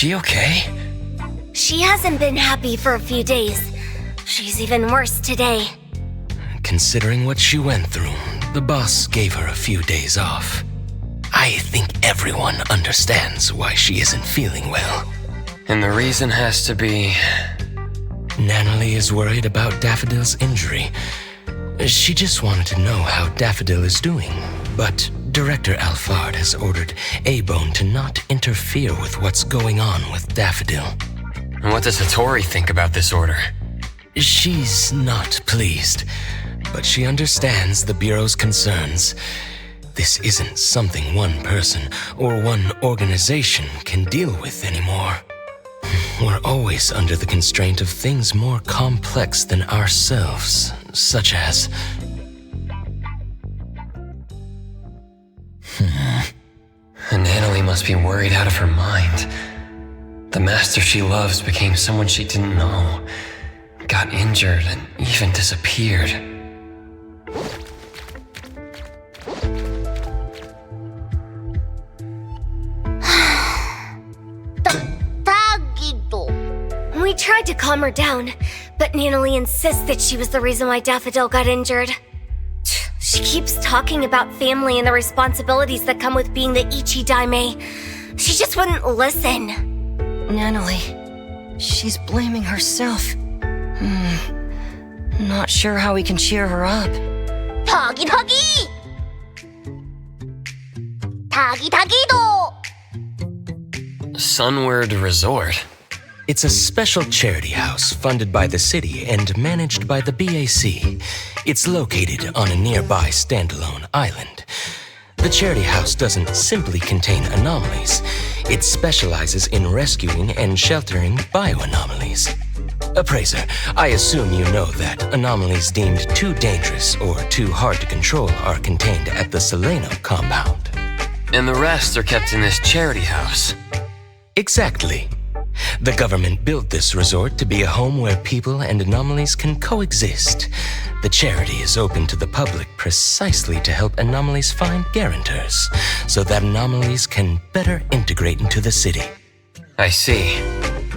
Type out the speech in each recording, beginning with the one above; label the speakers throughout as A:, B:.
A: she okay?
B: She hasn't been happy for a few days. She's even worse today.
C: Considering what she went through, the boss gave her a few days off. I think everyone understands why she isn't feeling well.
A: And the reason has to be...
C: Natalie is worried about Daffodil's injury. She just wanted to know how Daffodil is doing, but Director Alphard has ordered A-Bone to not interfere with what's going on with Daffodil.
A: And what does Hattori think about this order?
C: She's not pleased, but she understands the Bureau's concerns. This isn't something one person or one organization can deal with anymore. We're always under the constraint of things more complex than ourselves, such as...
A: Natalie must be worried out of her mind. The master she loves became someone she didn't know, got injured, and even disappeared.
B: We tried to calm her down, but Natalie insists that she was the reason why Daffodil got injured. She keeps talking about family and the responsibilities that come with being the Ichi-Daime. She just wouldn't listen.
D: Natalie, she's blaming herself. Not sure how we can cheer her up.
B: Tagi-tagi! Tagi-tagi-do!
A: Sunward Resort.
C: It's a special charity house funded by the city and managed by the BAC. It's located on a nearby standalone island. The charity house doesn't simply contain anomalies. It specializes in rescuing and sheltering bioanomalies. Appraiser, I assume you know that anomalies deemed too dangerous or too hard to control are contained at the Seleno compound.
A: And the rest are kept in this charity house.
C: Exactly. The government built this resort to be a home where people and anomalies can coexist. The charity is open to the public precisely to help anomalies find guarantors, so that anomalies can better integrate into the city.
A: I see.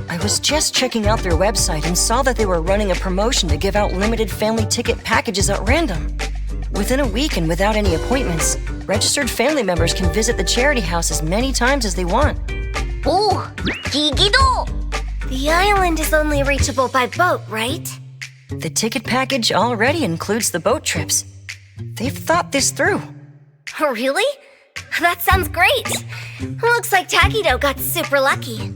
D: I was just checking out their website and saw that they were running a promotion to give out limited family ticket packages at random. Within a week and without any appointments, registered family members can visit the charity house as many times as they want.
B: Oh, Gigido! The island is only reachable by boat, right?
D: The ticket package already includes the boat trips. They've thought this through.
B: Oh, really? That sounds great. Looks like Tagido got super lucky.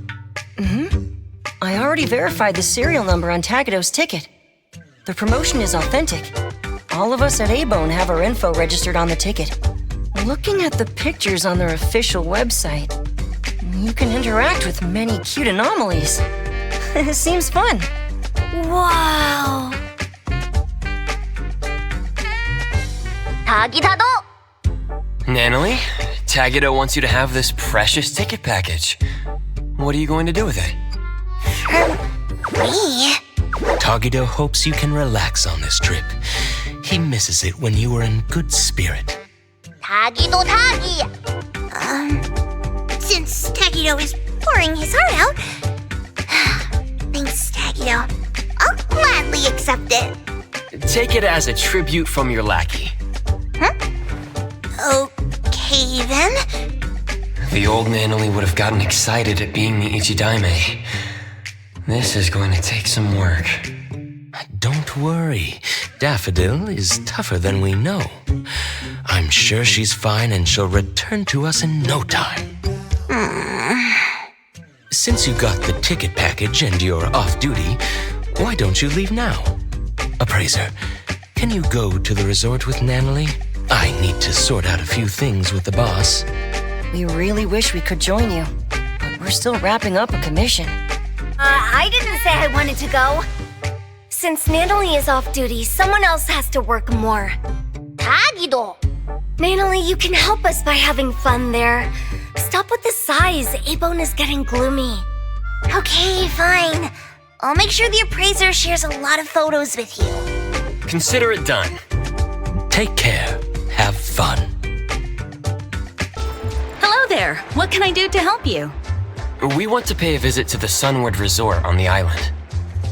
D: I already verified the serial number on Tagido's ticket. The promotion is authentic. All of us at A-Bone have our info registered on the ticket. Looking at the pictures on their official website, you can interact with many cute anomalies. It seems fun.
B: Wow! Tagidado!
A: Natalie, Tagido wants you to have this precious ticket package. What are you going to do with it?
B: Me?
C: Tagido hopes you can relax on this trip. He misses it when you were in good spirit.
B: Tagido Tagi! Since Tagido is pouring his heart out... Thanks, Tagido. I'll gladly accept it.
A: Take it as a tribute from your lackey.
B: Huh? Okay, then.
A: The old Natalie would have gotten excited at being the Ichi-Daime. This is going to take some work.
C: Don't worry. Daffodil is tougher than we know. I'm sure she's fine and she'll return to us in no time. Since you got the ticket package and you're off duty, why don't you leave now? Appraiser, can you go to the resort with Natalie? I need to sort out a few things with the boss.
D: We really wish we could join you, but we're still wrapping up a commission.
B: I didn't say I wanted to go. Since Natalie is off duty, someone else has to work more. Tagido! Natalie, you can help us by having fun there. Stop with the sighs. A-Bone is getting gloomy. Okay, fine. I'll make sure the appraiser shares a lot of photos with you.
A: Consider it done.
C: Take care. Have fun.
E: Hello there. What can I do to help you?
A: We want to pay a visit to the Sunward Resort on the island.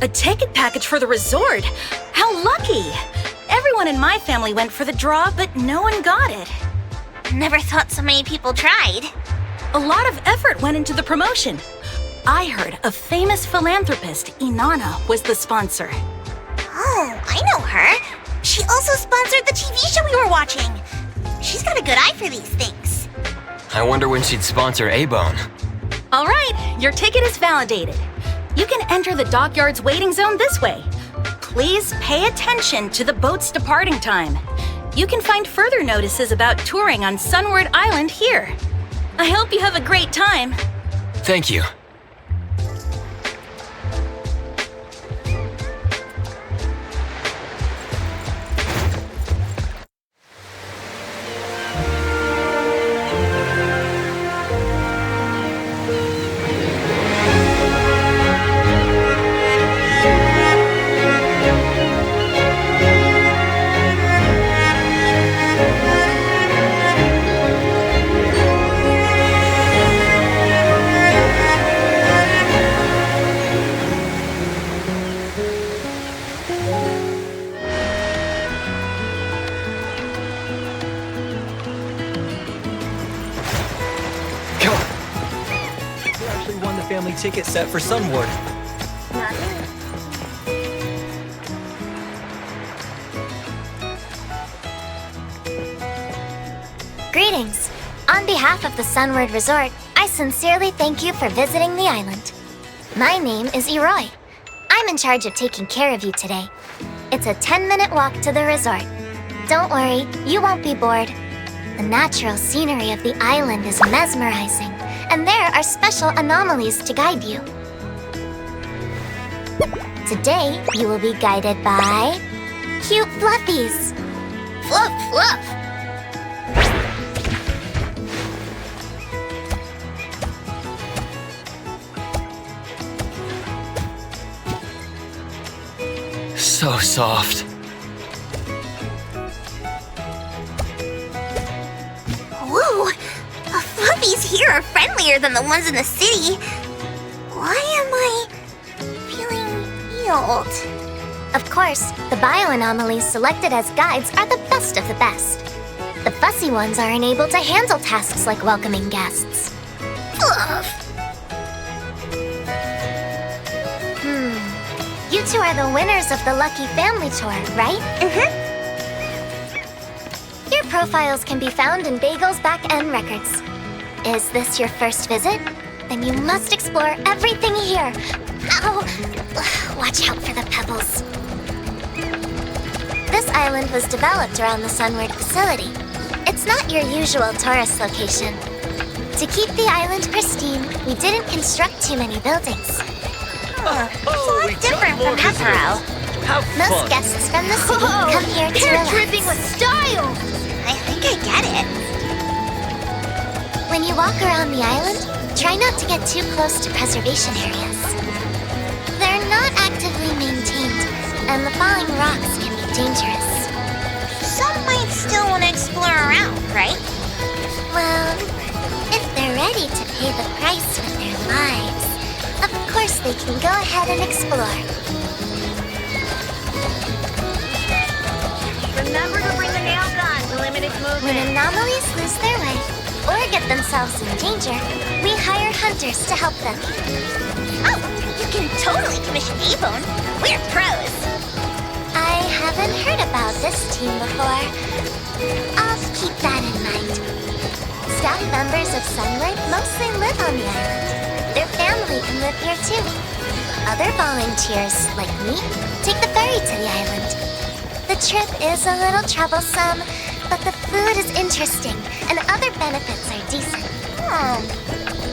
E: A ticket package for the resort? How lucky! Everyone in my family went for the draw, but no one got it.
B: Never thought so many people tried.
E: A lot of effort went into the promotion. I heard a famous philanthropist, Inanna, was the sponsor.
B: Oh, I know her. She also sponsored the TV show we were watching. She's got a good eye for these things.
A: I wonder when she'd sponsor A-Bone.
E: All right, your ticket is validated. You can enter the dockyard's waiting zone this way. Please pay attention to the boat's departing time. You can find further notices about touring on Sunward Island here. I hope you have a great time.
A: Thank you.
F: Won the family ticket set for Sunward.
B: Greetings. On behalf of the Sunward Resort, I sincerely thank you for visiting the island. My name is Eroi. I'm in charge of taking care of you today. It's a 10-minute walk to the resort. Don't worry, you won't be bored. The natural scenery of the island is mesmerizing, and there are special anomalies to guide you. Today, you will be guided by cute fluffies. Fluff, fluff.
A: So soft.
B: Whoa! The fluffies here are friendlier than the ones in the city. Why am I feeling healed? Of course, the bioanomalies selected as guides are the best of the best. The fussy ones are unable to handle tasks like welcoming guests. Fluff! You two are the winners of the Lucky Family Tour, right? Your profiles can be found in Bagel's back-end records. Is this your first visit? Then you must explore everything here. Ow! Watch out for the pebbles. This island was developed around the Sunward facility. It's not your usual tourist location. To keep the island pristine, we didn't construct too many buildings. It's a lot different from Heparo. Most guests from the city come here to relax. Dripping with style! I think I get it. When you walk around the island, try not to get too close to preservation areas. They're not actively maintained, and the falling rocks can be dangerous. Some might still want to explore around, right? Well, if they're ready to pay the price with their lives, of course they can go ahead and explore.
G: Remember to bring the nail gun to limit its movement.
B: When anomalies lose their way or get themselves in danger, we hire hunters to help them. Oh, you can totally commission A-Bone. We're pros. I haven't heard about this team before. I'll keep that in mind. Staff members of Sunward mostly live on the island. Their family can live here too. Other volunteers, like me, take the ferry to the island. The trip is a little troublesome, but the food is interesting and other benefits are decent. Oh,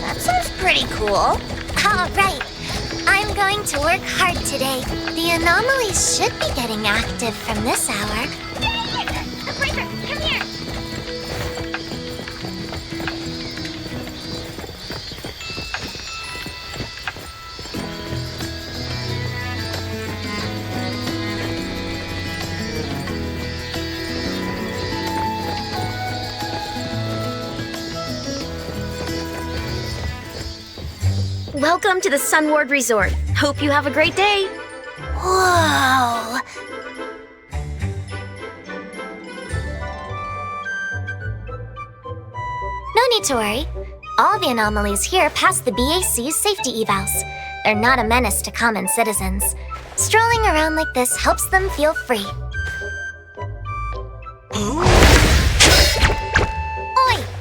B: that sounds pretty cool. All right. I'm going to work hard today. The anomalies should be getting active from this hour. Come here!
G: Welcome to the Sunward Resort. Hope you have a great day.
B: Whoa! No need to worry. All the anomalies here pass the BAC's safety evals. They're not a menace to common citizens. Strolling around like this helps them feel free. Oi!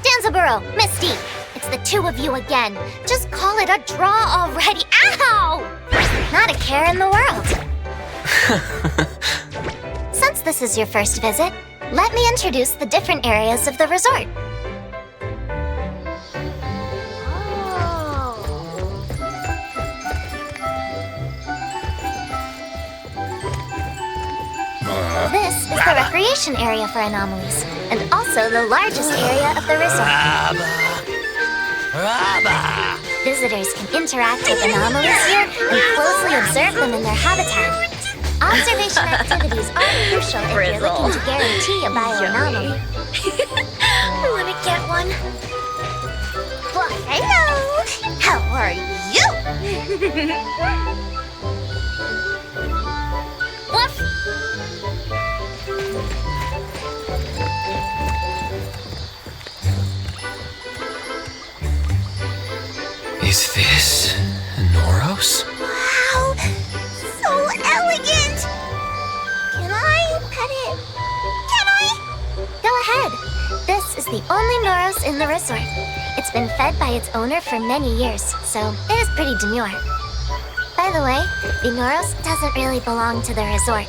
B: Danzaburo! Misty! It's the two of you again. Just call it a draw already. Ow! Not a care in the world. Since this is your first visit, let me introduce the different areas of the resort. This is the recreation area for anomalies, and also the largest area of the resort. Visitors can interact with anomalies here and closely observe them in their habitat. Observation activities are crucial if you're looking to guarantee a bioanomaly. Let me get one. Well, hello! How are you? Woof!
A: Is this Noros?
B: Wow! So elegant! Can I pet it? Can I? Go ahead. This is the only Noros in the resort. It's been fed by its owner for many years, so it is pretty demure. By the way, the Noros doesn't really belong to the resort.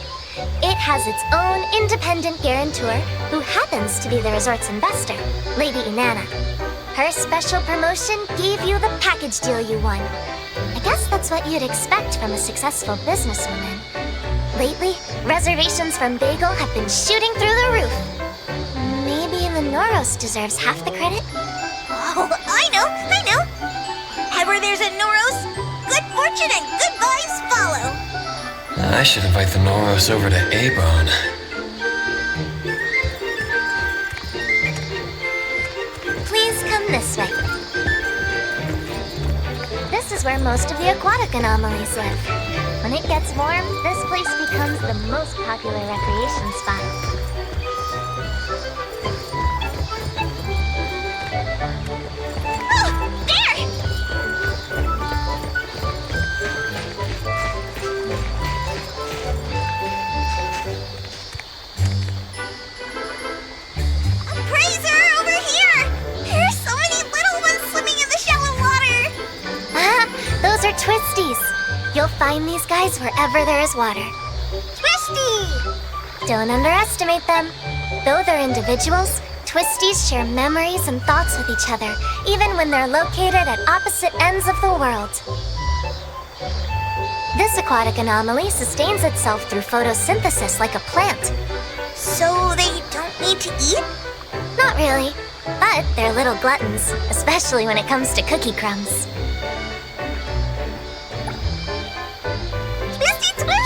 B: It has its own independent guarantor, who happens to be the resort's investor, Lady Inanna. Her special promotion gave you the package deal you won. I guess that's what you'd expect from a successful businesswoman. Lately, reservations from Bagel have been shooting through the roof. Maybe the Noros deserves half the credit?
H: Oh, I know! Ever there's a Noros, good fortune and good vibes follow!
A: I should invite the Noros over to A-Bone.
B: Please come this way. This is where most of the aquatic anomalies live. When it gets warm, this place becomes the most popular recreation spot. Twisties! You'll find these guys wherever there is water. Twisty! Don't underestimate them. Though they're individuals, Twisties share memories and thoughts with each other, even when they're located at opposite ends of the world. This aquatic anomaly sustains itself through photosynthesis like a plant.
H: So they don't need to eat?
B: Not really, but they're little gluttons, especially when it comes to cookie crumbs.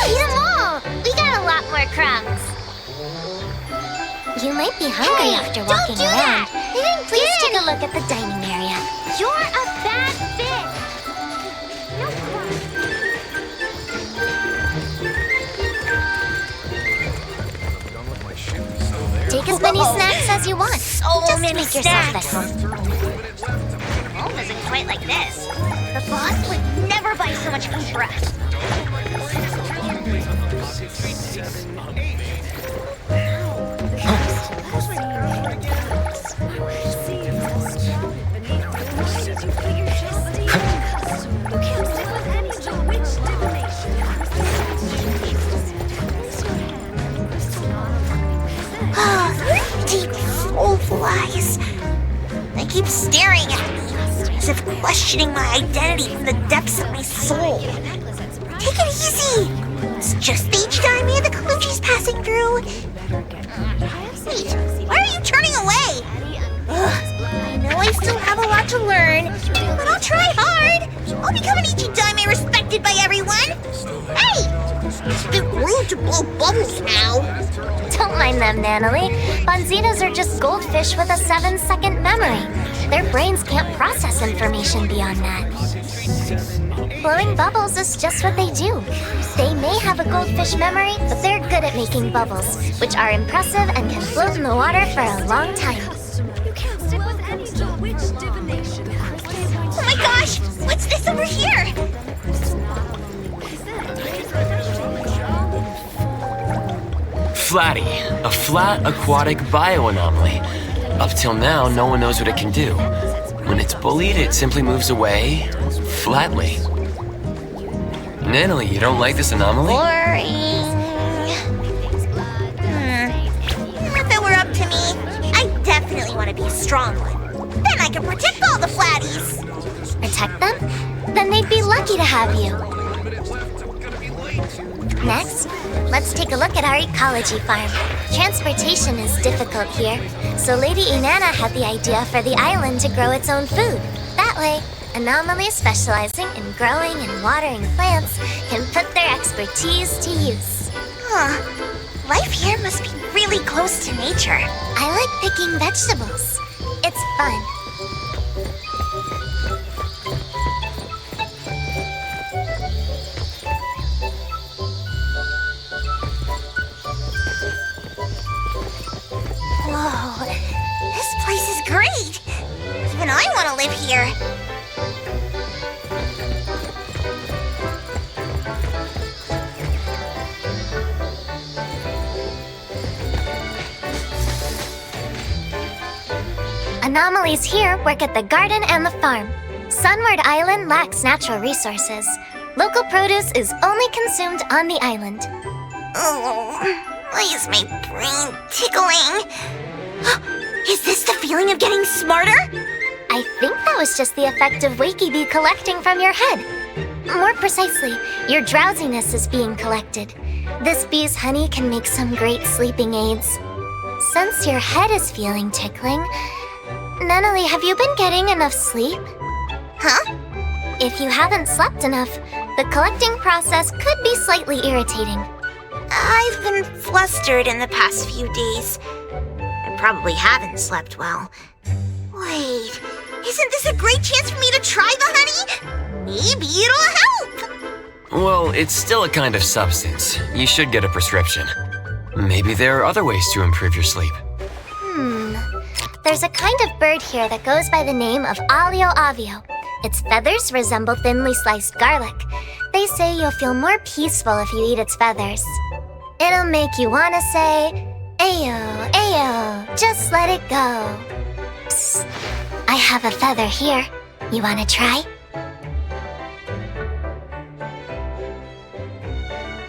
B: Eat them all! We got a lot more crumbs. You might be hungry after walking around. Please take a look at the dining area. You're a bad fit! Take as many snacks as you want. Just make yourself at home.
H: Home isn't quite like this. The boss would never buy so much food for us. Deep soulful eyes. They keep staring at me, as if questioning my identity from the depths of my soul. Take it easy. It's just the H-Daimyo the Kaluchi's passing through. Wait, why are you turning away? I know I still have a lot to learn, but I'll try hard. I'll become an Ichidaime respected by everyone. Hey! It's a bit rude to blow bubbles now.
B: Don't mind them, Nanalie. Bonzitos are just goldfish with a 7-second memory. Their brains can't process information beyond that. Blowing bubbles is just what they do. They may have a goldfish memory, but they're good at making bubbles, which are impressive and can float in the water for a long time.
H: Oh my gosh! What's this over here?
A: Flatty, a flat aquatic bioanomaly. Up till now, no one knows what it can do. When it's bullied, it simply moves away, flatly. Natalie, you don't like this anomaly?
H: Boring. If it were up to me, I definitely want to be a strong one. Then I can protect all the flatties.
B: Protect them? Then they'd be lucky to have you. Next, let's take a look at our ecology farm. Transportation is difficult here, so Lady Inanna had the idea for the island to grow its own food. That way, anomalies specializing in growing and watering plants can put their expertise to use.
H: Huh. Life here must be really close to nature.
B: I like picking vegetables. It's fun.
H: Whoa, this place is great. Even I want to live here.
B: Anomalies here work at the garden and the farm. Sunward Island lacks natural resources. Local produce is only consumed on the island.
H: Oh, why is my brain tickling? Is this the feeling of getting smarter?
B: I think that was just the effect of Wakey Bee collecting from your head. More precisely, your drowsiness is being collected. This bee's honey can make some great sleeping aids. Since your head is feeling tickling, Nunnally, have you been getting enough sleep?
H: Huh?
B: If you haven't slept enough, the collecting process could be slightly irritating.
H: I've been flustered in the past few days. I probably haven't slept well. Wait, isn't this a great chance for me to try the honey? Maybe it'll help!
A: Well, it's still a kind of substance. You should get a prescription. Maybe there are other ways to improve your sleep.
B: There's a kind of bird here that goes by the name of Alio Avio. Its feathers resemble thinly sliced garlic. They say you'll feel more peaceful if you eat its feathers. It'll make you want to say, Ayo, Ayo, just let it go. Psst, I have a feather here. You want to try?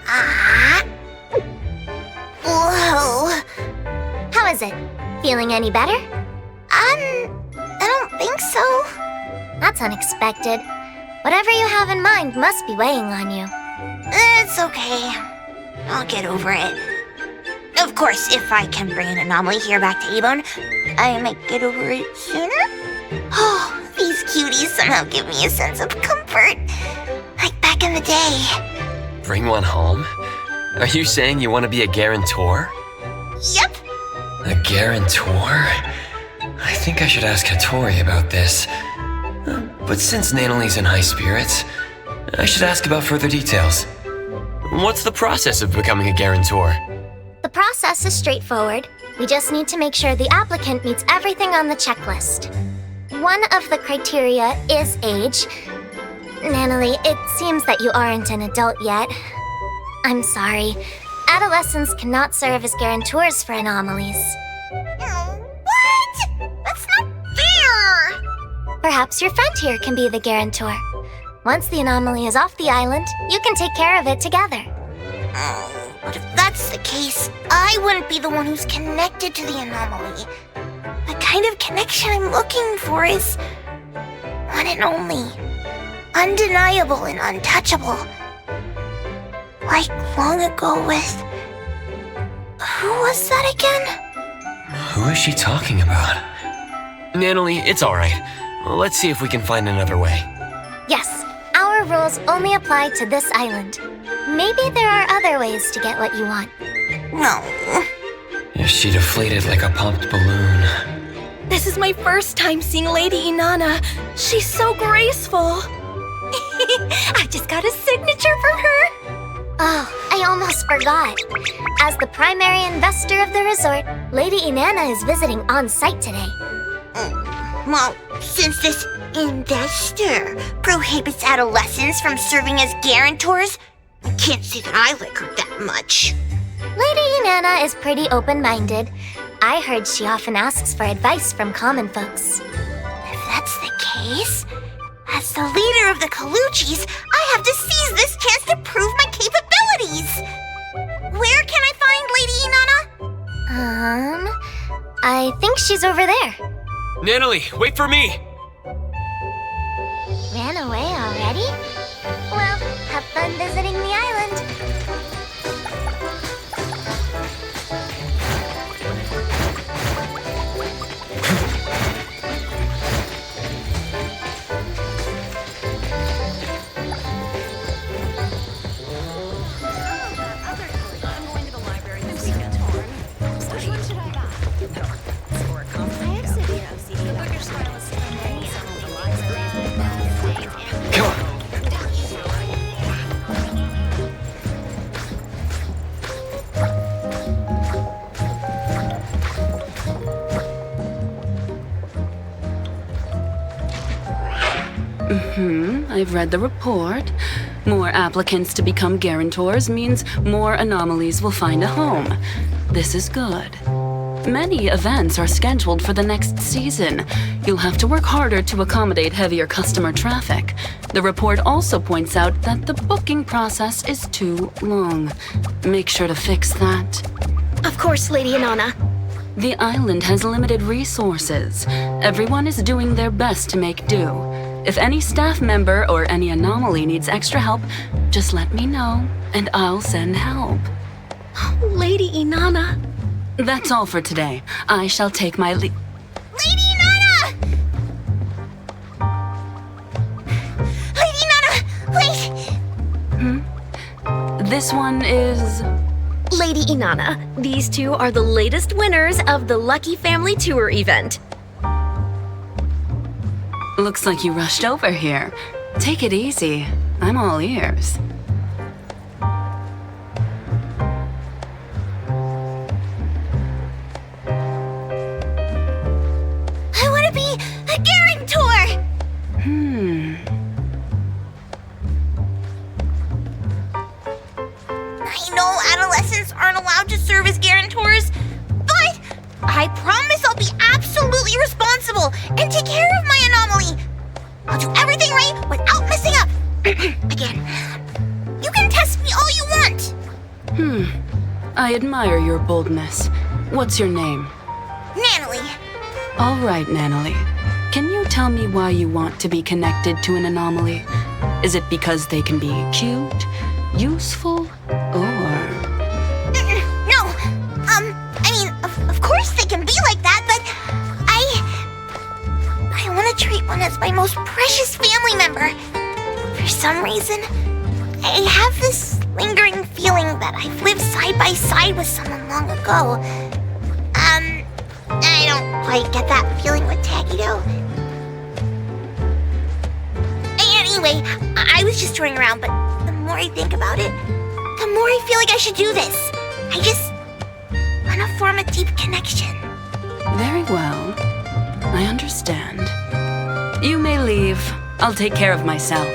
H: Ah! Whoa!
B: How is it? Feeling any better?
H: I don't think so.
B: That's unexpected. Whatever you have in mind must be weighing on you.
H: It's okay. I'll get over it. Of course, if I can bring an anomaly here back to A-Bone, I might get over it sooner. Oh, these cuties somehow give me a sense of comfort. Like back in the day.
A: Bring one home? Are you saying you want to be a guarantor?
H: Yep.
A: A guarantor? I think I should ask Hattori about this. But since Nanali's in high spirits, I should ask about further details. What's the process of becoming a guarantor?
B: The process is straightforward. We just need to make sure the applicant meets everything on the checklist. One of the criteria is age. Nanalie, it seems that you aren't an adult yet. I'm sorry. Adolescents cannot serve as guarantors for anomalies.
H: What? That's not fair!
B: Perhaps your friend here can be the guarantor. Once the anomaly is off the island, you can take care of it together.
H: Oh, but if that's the case, I wouldn't be the one who's connected to the anomaly. The kind of connection I'm looking for is one and only, undeniable and untouchable. Like long ago with... Who was that again?
A: Who is she talking about? Nanalie, it's alright. Let's see if we can find another way.
B: Yes, our rules only apply to this island. Maybe there are other ways to get what you want.
H: No.
A: She deflated like a popped balloon.
E: This is my first time seeing Lady Inanna. She's so graceful.
B: I just got a signature from her. Oh, I almost forgot. As the primary investor of the resort, Lady Inanna is visiting on site today.
H: Well, since this investor prohibits adolescents from serving as guarantors, I can't say that I like her that much.
B: Lady Inanna is pretty open-minded. I heard she often asks for advice from common folks.
H: If that's the case, as the leader of the Colucci's, I have to seize this chance to prove my capabilities. Where can I find Lady Inanna?
B: I think she's over there.
C: Natalie, wait for me!
B: Ran away already? Well, have fun visiting the island.
I: I've read the report. More applicants to become guarantors means more anomalies will find a home. This is good. Many events are scheduled for the next season. You'll have to work harder to accommodate heavier customer traffic. The report also points out that the booking process is too long. Make sure to fix that.
G: Of course, Lady Inanna.
I: The island has limited resources. Everyone is doing their best to make do. If any staff member or any anomaly needs extra help, just let me know, and I'll send help.
G: Lady Inanna.
I: That's all for today. I shall take my leave.
H: Lady Inanna! Lady Inanna, wait!
I: This one is...
G: Lady Inanna, these two are the latest winners of the Lucky Family Tour event.
I: Looks like you rushed over here. Take it easy. I'm all ears.
H: I want to be a guarantor! I know adolescents aren't allowed to serve as guarantors, but I promise I'll be absolutely responsible and take care of my anomaly. I'll do everything right without messing up. Again, you can test me all you want.
I: I admire your boldness. What's your name?
H: Natalie.
I: All right, Natalie. Can you tell me why you want to be connected to an anomaly? Is it because they can be cute, useful, or...
H: No. I mean, of course they can be like that, but I want to treat one as my most precious family member. For some reason, I have this lingering feeling that I've lived side by side with someone long ago. I don't quite get that feeling with Taggy, though. Anyway, I was just touring around, but the more I think about it, the more I feel like I should do this. I just want to form a deep connection.
I: Very well. I understand. You may leave. I'll take care of myself.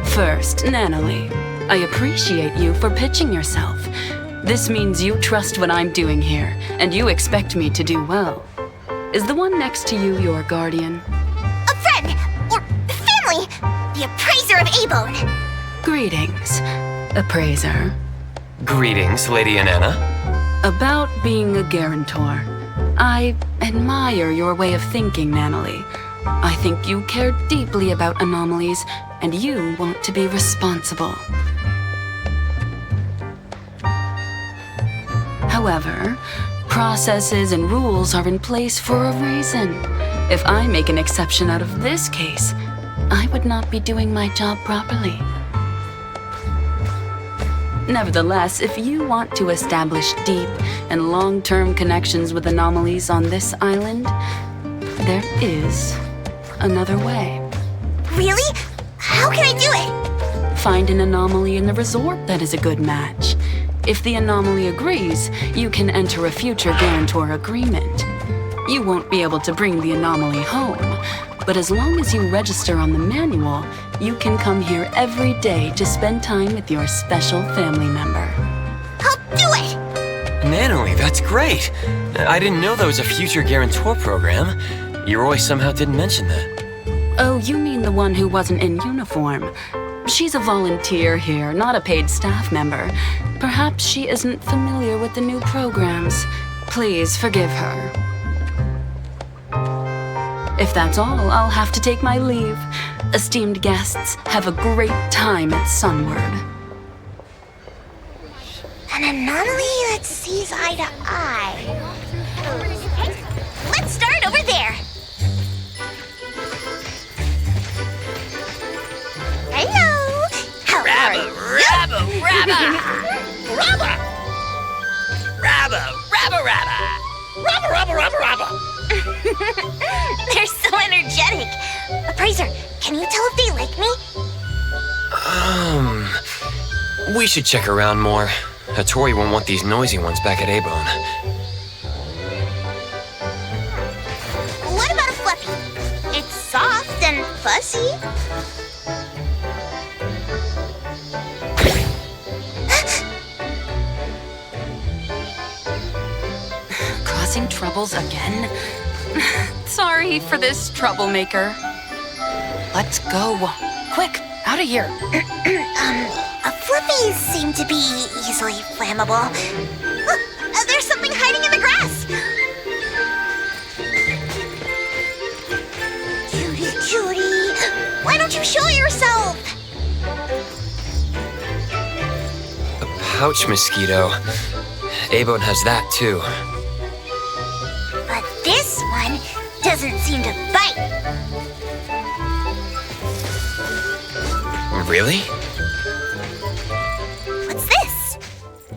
I: First, Natalie, I appreciate you for pitching yourself. This means you trust what I'm doing here, and you expect me to do well. Is the one next to you your guardian?
H: A friend, or family, the appraiser of Abone.
I: Greetings, appraiser.
A: Greetings, Lady Inanna.
I: About being a guarantor. I admire your way of thinking, Natalie. I think you care deeply about anomalies, and you want to be responsible. However, processes and rules are in place for a reason. If I make an exception out of this case, I would not be doing my job properly. Nevertheless, if you want to establish deep and long-term connections with anomalies on this island, there is another way.
H: Really? How can I do it?
I: Find an anomaly in the resort that is a good match. If the anomaly agrees, you can enter a future guarantor agreement. You won't be able to bring the anomaly home, but as long as you register on the manual, you can come here every day to spend time with your special family member.
H: I'll do it!
A: Natalie, that's great. I didn't know there was a future guarantor program. Yoroi somehow didn't mention that.
I: Oh, you mean the one who wasn't in uniform. She's a volunteer here, not a paid staff member. Perhaps she isn't familiar with the new programs. Please forgive her. If that's all, I'll have to take my leave. Esteemed guests, have a great time at Sunward.
H: An anomaly that sees eye to eye. Let's start over there. Hello. How are you? They're so energetic. Appraiser, can you tell if they like me?
A: We should check around more. Hattori won't want these noisy ones back at A-Bone.
H: What about a Fluffy? It's soft and fussy.
I: Causing troubles again? Sorry for this troublemaker. Let's go. Quick, out of here.
H: Fluffies seem to be easily flammable. Look, there's something hiding in the grass. Cutie, why don't you show yourself?
A: A pouch mosquito. A-Bone has that too.
H: But this one doesn't seem to bite.
A: Really?
H: What's this?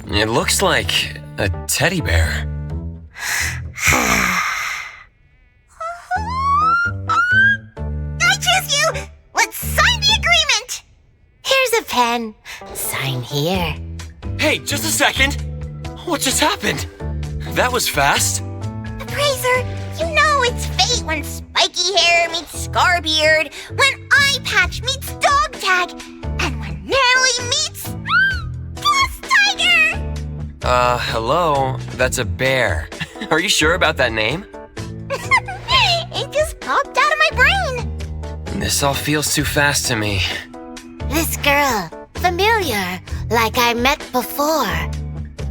A: It looks like a teddy bear.
H: I choose you! Let's sign the agreement! Here's a pen. Sign here.
A: Hey, just a second! What just happened? That was fast.
H: Appraiser, you know it's fate when spiky hair meets Scarbeard, when eye patch meets dog tag, and when Natalie meets Boss Tiger!
A: Hello? That's a bear. Are you sure about that name?
H: It just popped out of my brain.
A: This all feels too fast to me.
H: This girl, familiar, like I met before.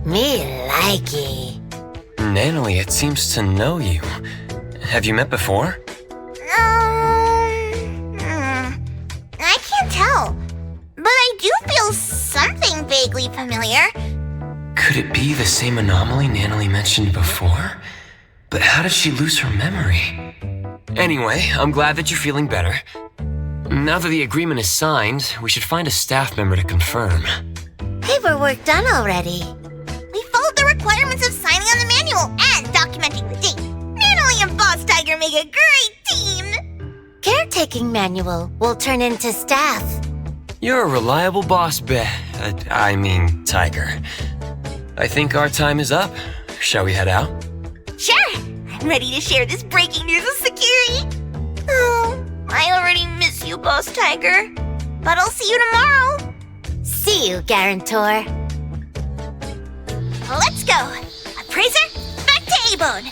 H: Me likey.
A: Natalie, it seems to know you. Have you met before?
H: I can't tell. But I do feel something vaguely familiar.
A: Could it be the same anomaly Natalie mentioned before? But how did she lose her memory? Anyway, I'm glad that you're feeling better. Now that the agreement is signed, we should find a staff member to confirm.
H: Paperwork done already. We followed the requirements of signing on the manual and documenting the date. Natalie and Boss Tiger make a great team. Caretaking manual will turn into staff.
A: You're a reliable boss, Tiger. I think our time is up. Shall we head out?
H: Sure, I'm ready to share this breaking news with Sakiri. Oh, I already miss you, Boss Tiger. But I'll see you tomorrow. See you, Guarantor. Let's go. Appraiser, back to A-Bone.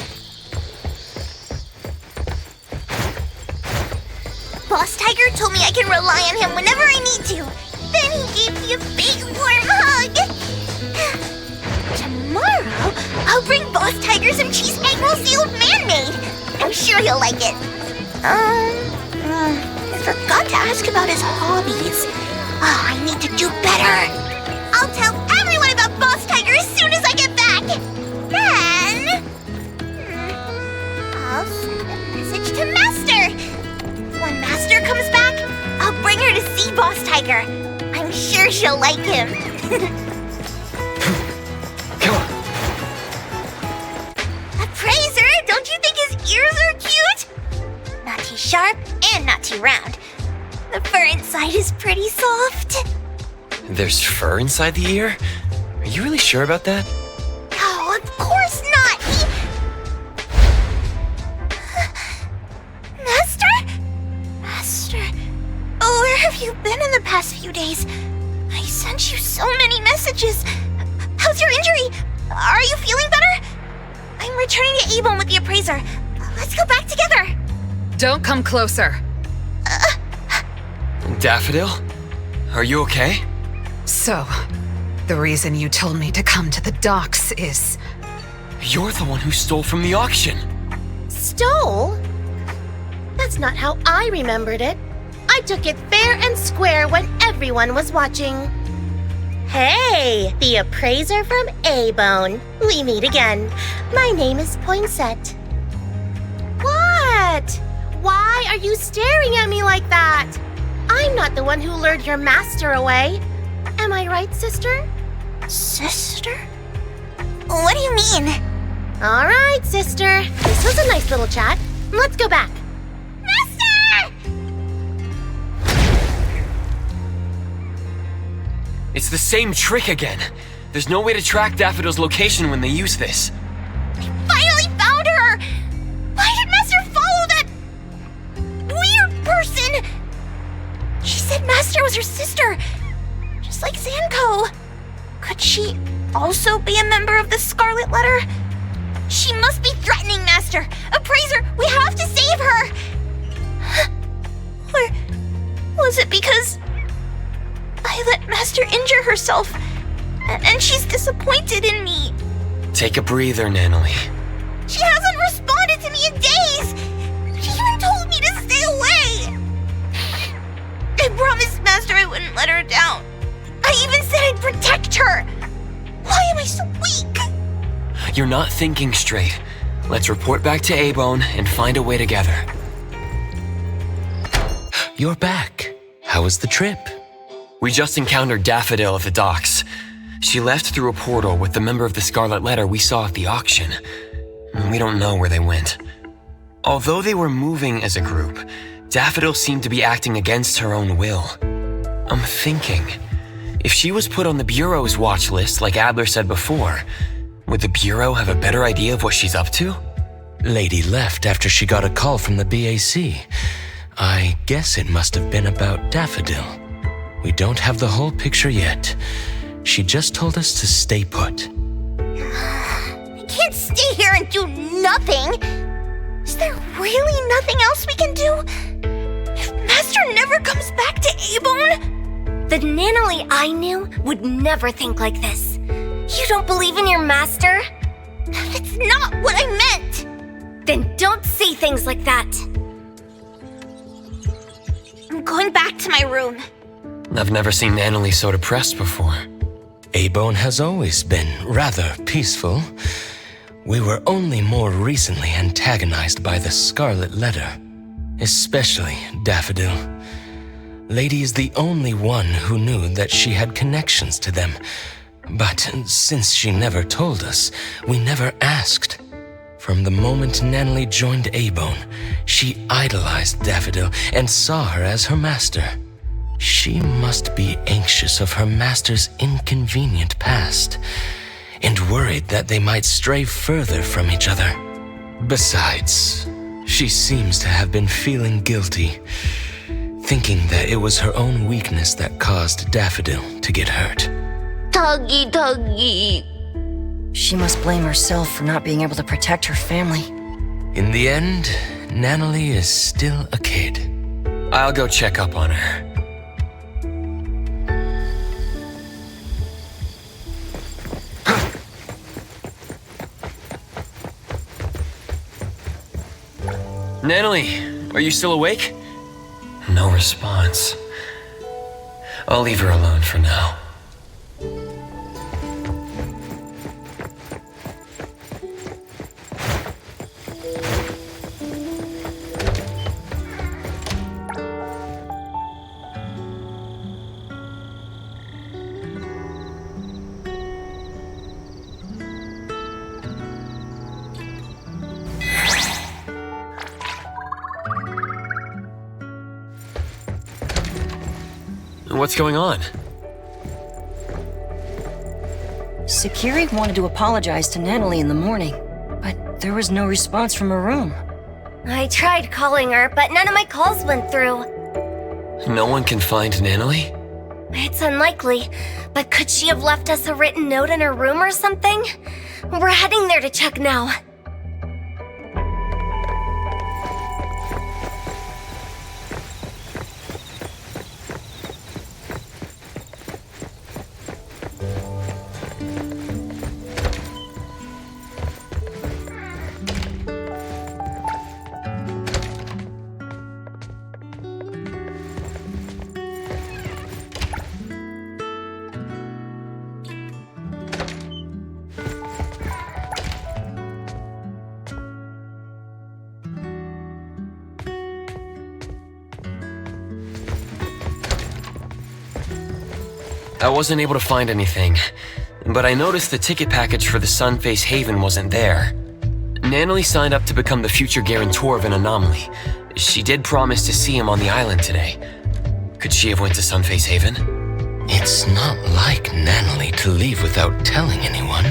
H: Boss Tiger told me I can rely on him whenever I need to. Then he gave me a big warm hug. Tomorrow, I'll bring Boss Tiger some cheese egg roll sealed man-made. I'm sure he'll like it. I forgot to ask about his hobbies. Oh, I need to do better. I'll tell everyone about Boss Tiger as soon as I get back. Then, I'll send a message to Master. When Master comes back, I'll bring her to see Boss Tiger. I'm sure she'll like him.
A: Come on.
H: Appraiser, don't you think his ears are cute? Not too sharp and not too round. The fur inside is pretty soft.
A: There's fur inside the ear? Are you really sure about that?
H: Oh, of course not! Master? Master, where have you been in the past few days? I sent you so many messages. How's your injury? Are you feeling better? I'm returning to Avon with the appraiser. Let's go back together.
J: Don't come closer.
A: Daffodil? Are you okay?
J: So, the reason you told me to come to the docks is...
A: You're the one who stole from the auction.
K: Stole? That's not how I remembered it. I took it fair and square when everyone was watching. Hey, the appraiser from A-Bone. We meet again. My name is Poinsett. What? Why are you staring at me like that? I'm not the one who lured your master away. Am I right, sister?
H: Sister? What do you mean?
K: All right, sister. This was a nice little chat. Let's go back.
H: Master!
A: It's the same trick again. There's no way to track Daffodil's location when they use this.
H: Finally found her! Why did Master follow that weird person? She said Master was her sister, just like Zanko. Could she also be a member of the Scarlet Letter? She must be threatening Master. Appraiser, we have to save her! Or was it because I let Master injure herself and she's disappointed in me?
A: Take a breather, Nanalie.
H: She hasn't responded to me in days! She even told me to stay away! I promised Master I wouldn't let her down. I even said I'd protect her! Why am I so weak?
A: You're not thinking straight. Let's report back to A-Bone and find a way together.
C: You're back. How was the trip?
A: We just encountered Daffodil at the docks. She left through a portal with the member of the Scarlet Letter we saw at the auction. We don't know where they went. Although they were moving as a group, Daffodil seemed to be acting against her own will. I'm thinking, if she was put on the Bureau's watch list like Adler said before, would the Bureau have a better idea of what she's up to?
C: Lady left after she got a call from the BAC. I guess it must have been about Daffodil. We don't have the whole picture yet. She just told us to stay put.
H: I can't stay here and do nothing. Is there really nothing else we can do? If Master never comes back to A-Bone?
B: The Nanalie I knew would never think like this. You don't believe in your master?
H: That's not what I meant!
B: Then don't say things like that.
H: I'm going back to my room.
A: I've never seen Nanalie so depressed before.
C: A-Bone has always been rather peaceful. We were only more recently antagonized by the Scarlet Letter, especially Daffodil. Lady is the only one who knew that she had connections to them. But since she never told us, we never asked. From the moment Nanalie joined A-Bone, she idolized Daffodil and saw her as her master. She must be anxious of her master's inconvenient past, and worried that they might stray further from each other. Besides, she seems to have been feeling guilty, thinking that it was her own weakness that caused Daffodil to get hurt.
H: Tuggy.
D: She must blame herself for not being able to protect her family.
C: In the end, Nanalie is still a kid.
A: I'll go check up on her. Nanalie, are you still awake? No response. I'll leave her alone for now. What's going on?
D: Sakiri wanted to apologize to Natalie in the morning, but there was no response from her room.
B: I tried calling her, but none of my calls went through.
A: No one can find Natalie?
B: It's unlikely, but could she have left us a written note in her room or something? We're heading there to check now.
A: I wasn't able to find anything, but I noticed the ticket package for the Sunface Haven wasn't there. Natalie signed up to become the future guarantor of an anomaly. She did promise to see him on the island today. Could she have went to Sunface Haven?
C: It's not like Natalie to leave without telling anyone.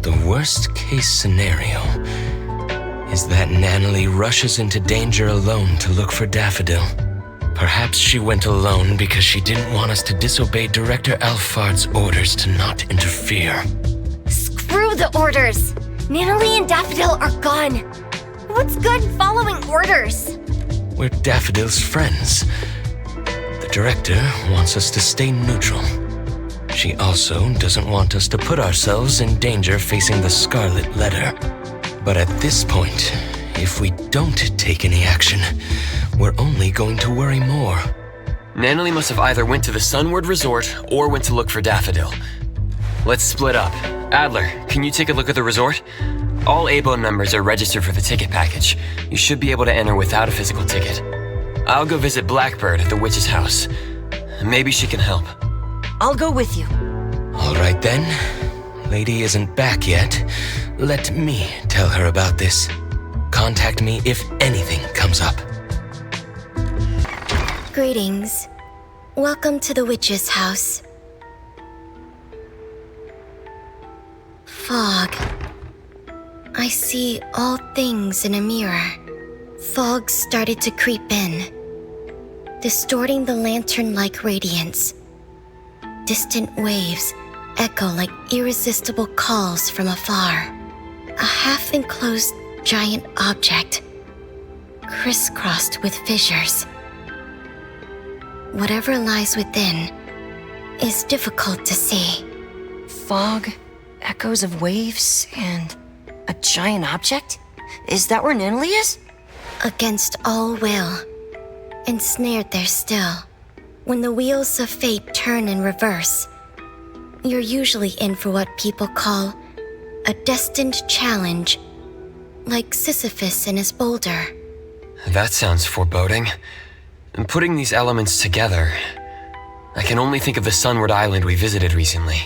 C: The worst case scenario is that Natalie rushes into danger alone to look for Daffodil. Perhaps she went alone because she didn't want us to disobey Director Alfard's orders to not interfere.
B: Screw the orders! Natalie and Daffodil are gone. What's good following orders?
C: We're Daffodil's friends. The Director wants us to stay neutral. She also doesn't want us to put ourselves in danger facing the Scarlet Letter. But at this point, if we don't take any action, we're only going to worry more.
A: Natalie must have either went to the Sunward Resort or went to look for Daffodil. Let's split up. Adler, can you take a look at the resort? All A-Bone members are registered for the ticket package. You should be able to enter without a physical ticket. I'll go visit Blackbird at the witch's house. Maybe she can help.
D: I'll go with you.
C: All right then. Lady isn't back yet. Let me tell her about this. Contact me if anything comes up.
B: Greetings. Welcome to the witch's house. Fog. I see all things in a mirror. Fog started to creep in, distorting the lantern-like radiance. Distant waves echo like irresistible calls from afar. A half-enclosed giant object, crisscrossed with fissures. Whatever lies within is difficult to see.
D: Fog, echoes of waves, and a giant object? Is that where Natalie is?
B: Against all will, ensnared there still. When the wheels of fate turn in reverse, you're usually in for what people call a destined challenge, like Sisyphus and his boulder.
A: That sounds foreboding. And putting these elements together, I can only think of the Sunward Island we visited recently.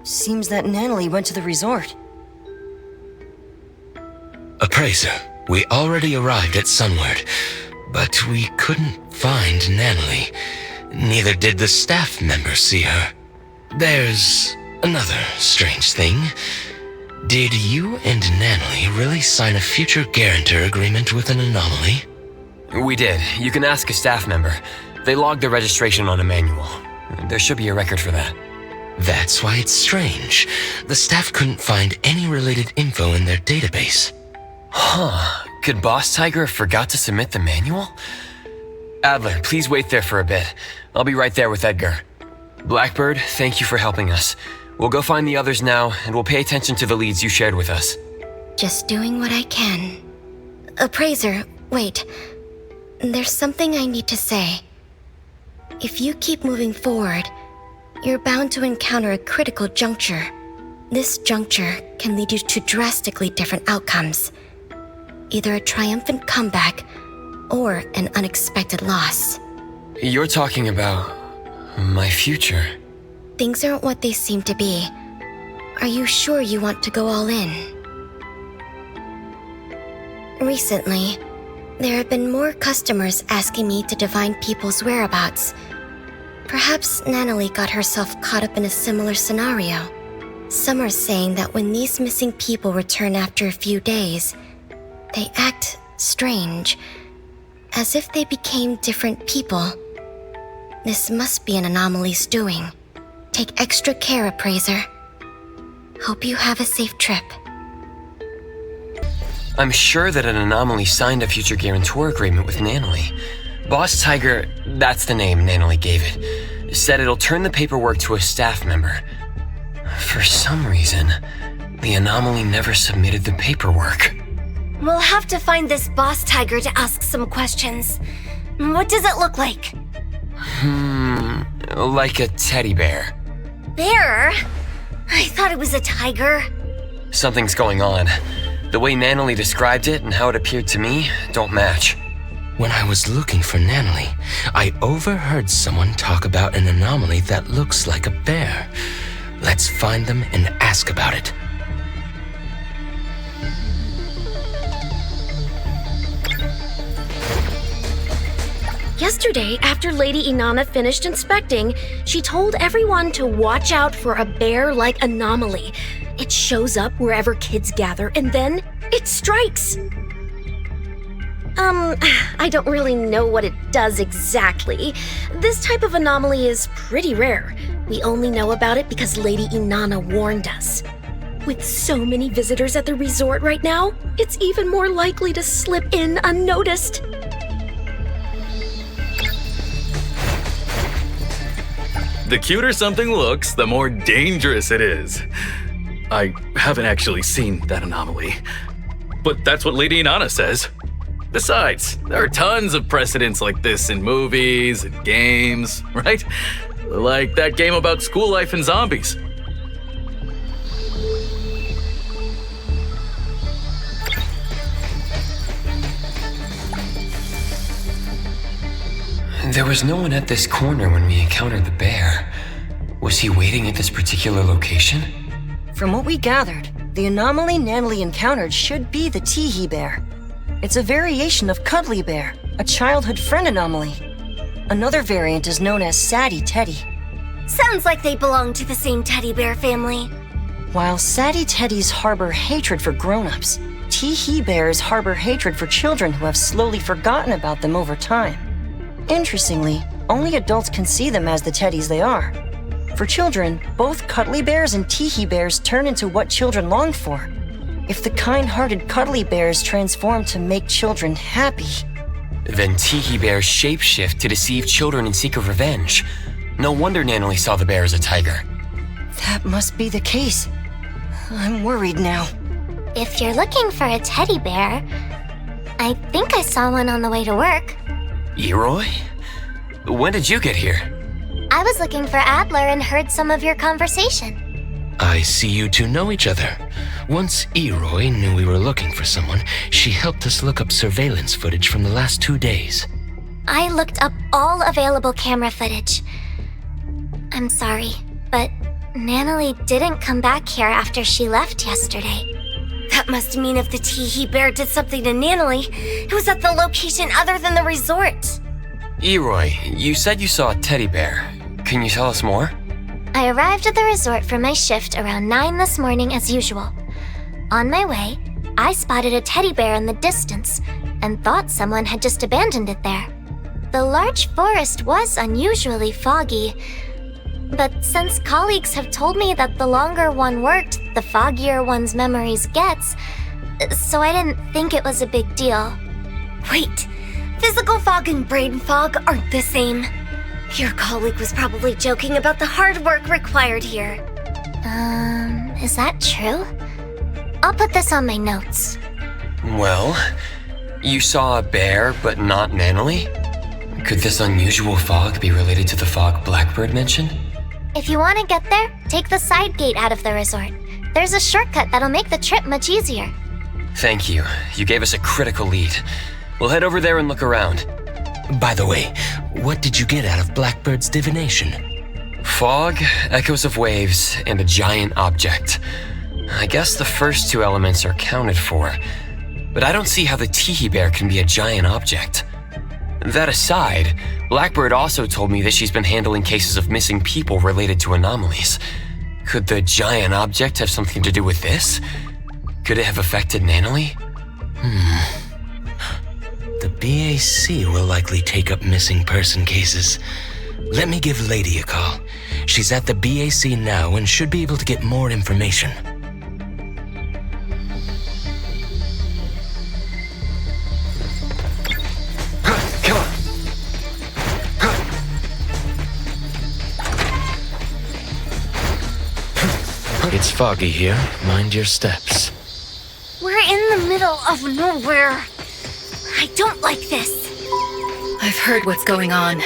D: Seems that Natalie went to the resort.
C: Appraiser, we already arrived at Sunward, but we couldn't find Natalie. Neither did the staff members see her. There's another strange thing. Did you and Natalie really sign a future guarantor agreement with an anomaly?
A: We did. You can ask a staff member. They logged the registration on a manual. There should be a record for that.
C: That's why it's strange. The staff couldn't find any related info in their database.
A: Huh. Could Boss Tiger have forgot to submit the manual? Adler, please wait there for a bit. I'll be right there with Edgar. Blackbird, thank you for helping us. We'll go find the others now, and we'll pay attention to the leads you shared with us.
B: Just doing what I can. Appraiser, wait. There's something I need to say. If you keep moving forward, you're bound to encounter a critical juncture. This juncture can lead you to drastically different outcomes. Either a triumphant comeback, or an unexpected loss.
A: You're talking about my future.
B: Things aren't what they seem to be. Are you sure you want to go all in? Recently, there have been more customers asking me to divine people's whereabouts. Perhaps Natalie got herself caught up in a similar scenario. Some are saying that when these missing people return after a few days, they act strange, as if they became different people. This must be an anomaly's doing. Take extra care, Appraiser. Hope you have a safe trip.
A: I'm sure that an anomaly signed a future guarantor agreement with Nanalie. Boss Tiger, that's the name Nanalie gave it, said it'll turn the paperwork to a staff member. For some reason, the anomaly never submitted the paperwork.
B: We'll have to find this Boss Tiger to ask some questions. What does it look like?
A: Like a teddy bear.
B: Bear? I thought it was a tiger.
A: Something's going on. The way Nanalie described it and how it appeared to me don't match.
C: When I was looking for Nanalie, I overheard someone talk about an anomaly that looks like a bear. Let's find them and ask about it.
G: Yesterday, after Lady Inanna finished inspecting, she told everyone to watch out for a bear-like anomaly. It shows up wherever kids gather, and then it strikes. I don't really know what it does exactly. This type of anomaly is pretty rare. We only know about it because Lady Inanna warned us. With so many visitors at the resort right now, it's even more likely to slip in unnoticed.
L: The cuter something looks, the more dangerous it is. I haven't actually seen that anomaly, but that's what Lady Inanna says. Besides, there are tons of precedents like this in movies and games, right? Like that game about school life and zombies.
A: There was no one at this corner when we encountered the bear. Was he waiting at this particular location?
D: From what we gathered, the anomaly Nanalie encountered should be the Teehee bear. It's a variation of Cuddly Bear, a childhood friend anomaly. Another variant is known as Sadie Teddy.
B: Sounds like they belong to the same teddy bear family.
D: While Sadie Teddies harbor hatred for grown-ups, Teehee bears harbor hatred for children who have slowly forgotten about them over time. Interestingly, only adults can see them as the teddies they are. For children, both Cuddly Bears and Teehee bears turn into what children long for. If the kind-hearted Cuddly Bears transform to make children happy,
A: then Teehee bears shapeshift to deceive children and seek a revenge. No wonder Nanalie saw the bear as a tiger.
D: That must be the case. I'm worried now.
B: If you're looking for a teddy bear, I think I saw one on the way to work.
A: Eroy? When did you get here?
B: I was looking for Adler and heard some of your conversation.
C: I see you two know each other. Once Eroy knew we were looking for someone, she helped us look up surveillance footage from the last 2 days.
B: I looked up all available camera footage. I'm sorry, but Nanalie didn't come back here after she left yesterday. That must mean if the Teehee bear did something to Nanalie, it was at the location other than the resort.
A: Eroy, you said you saw a teddy bear. Can you tell us more?
B: I arrived at the resort for my shift around 9 this morning as usual. On my way, I spotted a teddy bear in the distance and thought someone had just abandoned it there. The large forest was unusually foggy, but since colleagues have told me that the longer one worked, the foggier one's memories gets, so I didn't think it was a big deal. Wait, physical fog and brain fog aren't the same. Your colleague was probably joking about the hard work required here. Is that true? I'll put this on my notes.
A: Well, you saw a bear, but not Nanalie? Could this unusual fog be related to the fog Blackbird mentioned?
B: If you want to get there, take the side gate out of the resort. There's a shortcut that'll make the trip much easier.
A: Thank you. You gave us a critical lead. We'll head over there and look around.
C: By the way, what did you get out of Blackbird's divination?
A: Fog, echoes of waves, and a giant object. I guess the first 2 elements are counted for, but I don't see how the Teehee bear can be a giant object. That aside, Blackbird also told me that she's been handling cases of missing people related to anomalies. Could the giant object have something to do with this? Could it have affected Nanalie?
C: The BAC will likely take up missing person cases. Let me give Lady a call. She's at the BAC now and should be able to get more information.
A: Come on.
C: It's foggy here. Mind your steps.
B: We're in the middle of nowhere. I don't like this.
M: I've heard what's going on.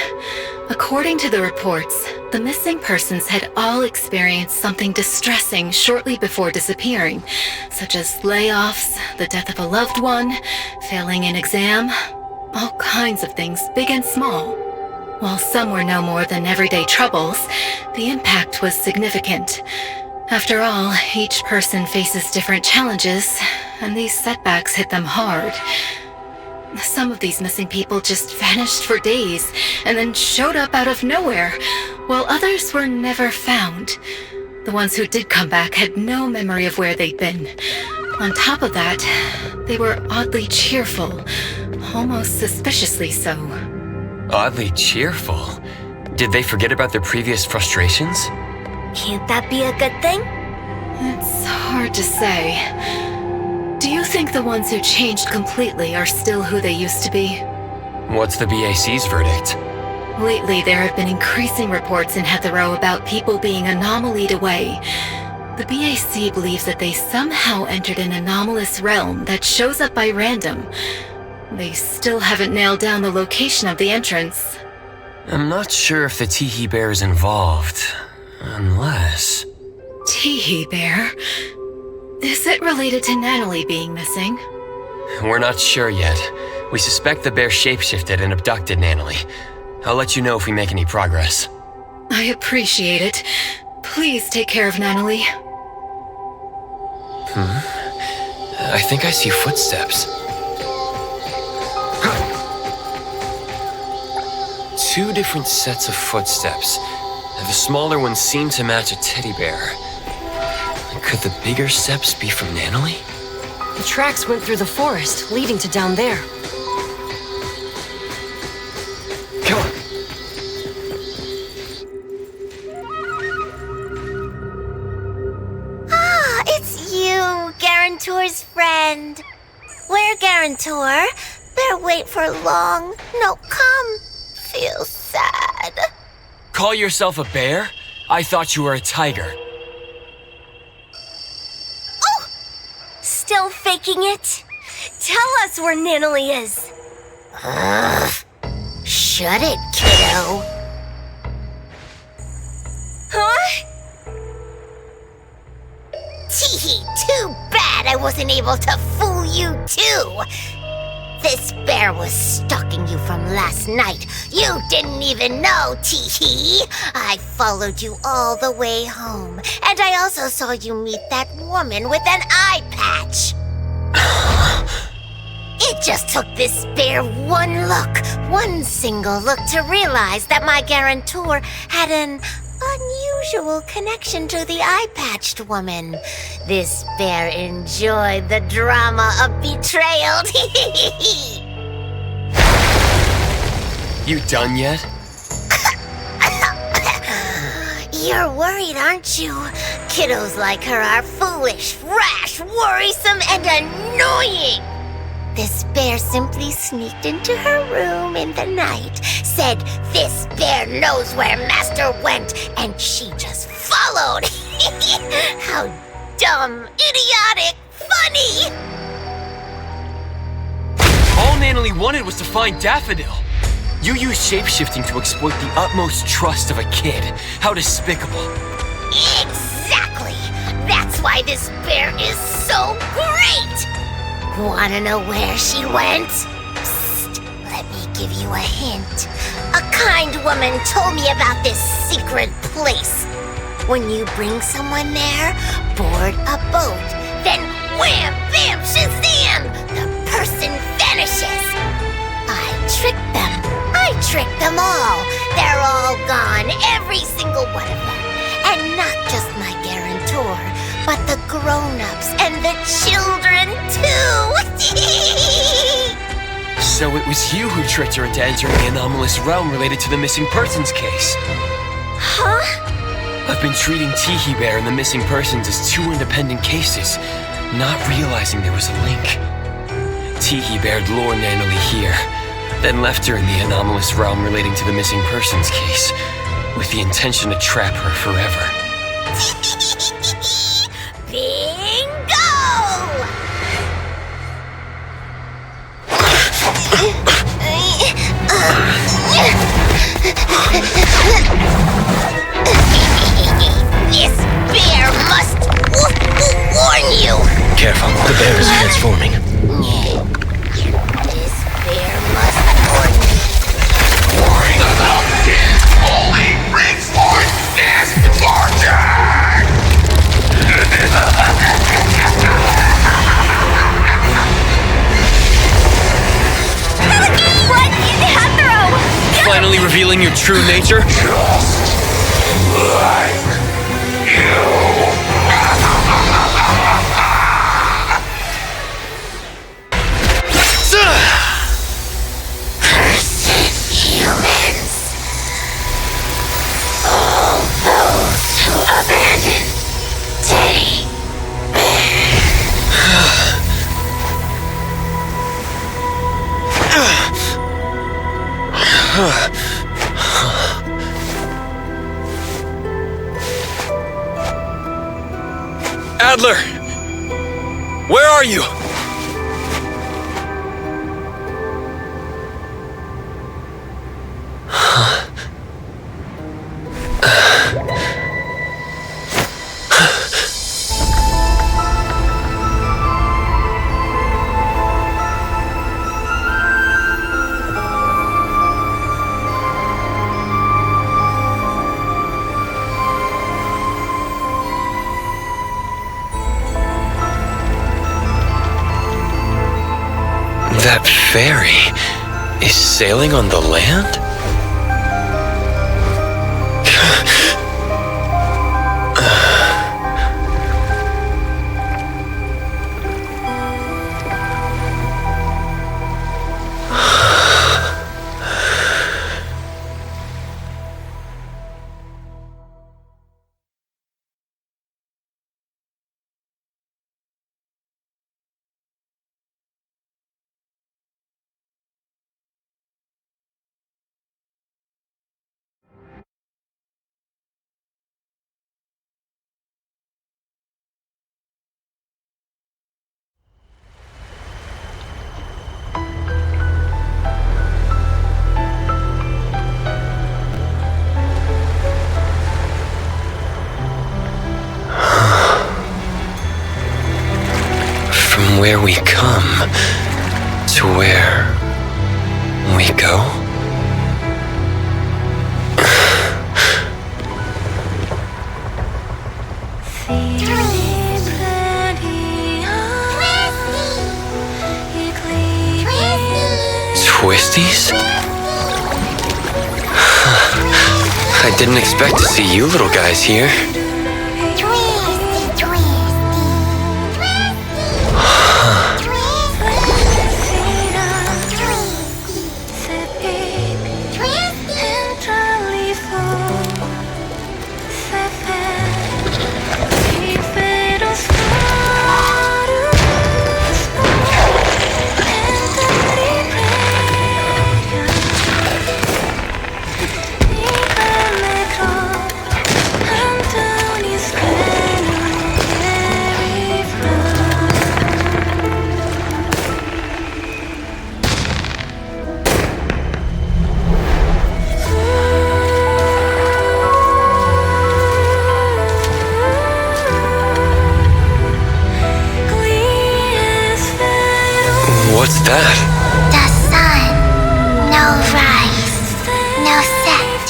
M: According to the reports, the missing persons had all experienced something distressing shortly before disappearing, such as layoffs, the death of a loved one, failing an exam, all kinds of things, big and small. While some were no more than everyday troubles, the impact was significant. After all, each person faces different challenges, and these setbacks hit them hard. Some of these missing people just vanished for days and then showed up out of nowhere, while others were never found. The ones who did come back had no memory of where they'd been. On top of that, they were oddly cheerful, almost suspiciously so.
A: Oddly cheerful? Did they forget about their previous frustrations?
B: Can't that be a good thing?
M: It's hard to say. Do you think the ones who changed completely are still who they used to be?
A: What's the BAC's verdict?
M: Lately, there have been increasing reports in Heathrow about people being anomalied away. The BAC believes that they somehow entered an anomalous realm that shows up by random. They still haven't nailed down the location of the entrance.
A: I'm not sure if the Teehee Bear is involved. Unless...
M: Teehee Bear? Is it related to Nanalie being missing?
A: We're not sure yet. We suspect the bear shapeshifted and abducted Nanalie. I'll let you know if we make any progress.
M: I appreciate it. Please take care of Nanalie.
A: I think I see footsteps. Two different sets of footsteps. The smaller ones seem to match a teddy bear. Could the bigger steps be from Nanalie?
D: The tracks went through the forest, leading to down there.
A: Come on.
H: Ah, it's you, Garantor's friend. Where, Garantor? Better wait for long. No, come. Feel sad.
A: Call yourself a bear? I thought you were a tiger.
B: Still faking it? Tell us where Nanalie is.
H: Shut it, kiddo.
B: Huh?
H: Teehee, too bad I wasn't able to fool you too. This bear was stalking you from last night. You didn't even know, Teehee. I followed you all the way home, and I also saw you meet that woman with an eye patch. It just took this bear one single look to realize that my guarantor had an unusual connection to the eye-patched woman. This bear enjoyed the drama of betrayal.
A: You done yet?
H: You're worried, aren't you? Kiddos like her are foolish, rash, worrisome, and annoying. This bear simply sneaked into her room in the night, said this bear knows where Master went, and she just followed. How dumb, idiotic, funny!
A: All Nanalie wanted was to find Daffodil. You used shapeshifting to exploit the utmost trust of a kid. How despicable.
H: Exactly! That's why this bear is so great! Wanna know where she went? Psst, let me give you a hint. A kind woman told me about this secret place. When you bring someone there, board a boat, then wham, bam, shazam! The person vanishes. I tricked them all. They're all gone, every single one of them. And not just my guarantee. but the grown-ups and the children too.
A: So it was you who tricked her into entering the anomalous realm related to the missing persons case.
B: Huh?
A: I've been treating Tiki Bear and the missing persons as two independent cases, not realizing there was a link. Tiki Bear lured Nanoly here, then left her in the anomalous realm relating to the missing persons case, with the intention to trap her forever.
H: Bingo! This bear must warn you.
C: Careful, the bear is transforming.
H: This bear must warn you.
N: Warning about this fully reinforced larger.
B: What in Hetero?
A: Finally revealing your true nature?
N: Just like you.
H: Humans. All those who abandon Teddy
A: Adler! Where are you? That ferry is sailing on the land? From where we come to where we go? Twisties? I didn't expect to see you little guys here. What's that?
H: The sun. No rise. No set.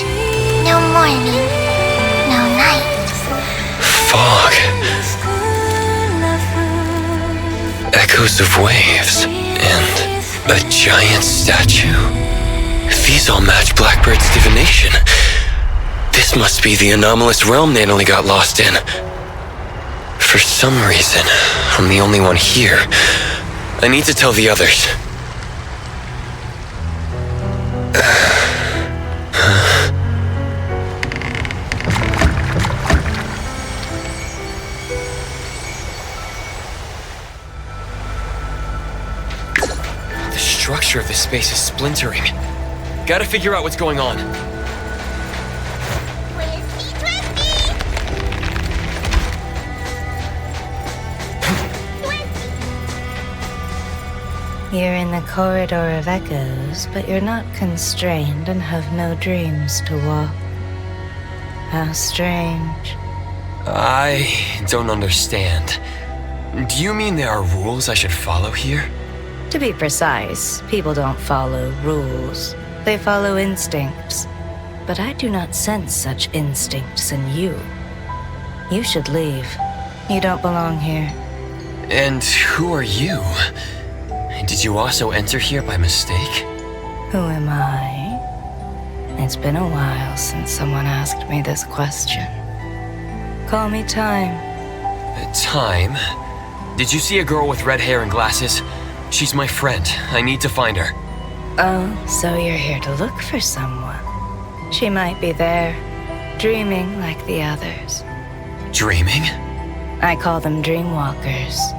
H: No morning. No night.
A: Fog. Echoes of waves. And a giant statue. These all match Blackbird's divination. This must be the anomalous realm Nanoly got lost in. For some reason, I'm the only one here. I need to tell the others. The structure of this space is splintering. Gotta figure out what's going on.
O: You're in the corridor of echoes, but you're not constrained and have no dreams to walk. How strange.
A: I don't understand. Do you mean there are rules I should follow here?
O: To be precise, people don't follow rules. They follow instincts. But I do not sense such instincts in you. You should leave. You don't belong here.
A: And who are you? Did you also enter here by mistake?
O: Who am I? It's been a while since someone asked me this question. Call me Time.
A: Time? Did you see a girl with red hair and glasses? She's my friend. I need to find her.
O: Oh, so you're here to look for someone. She might be there, dreaming like the others.
A: Dreaming?
O: I call them Dreamwalkers.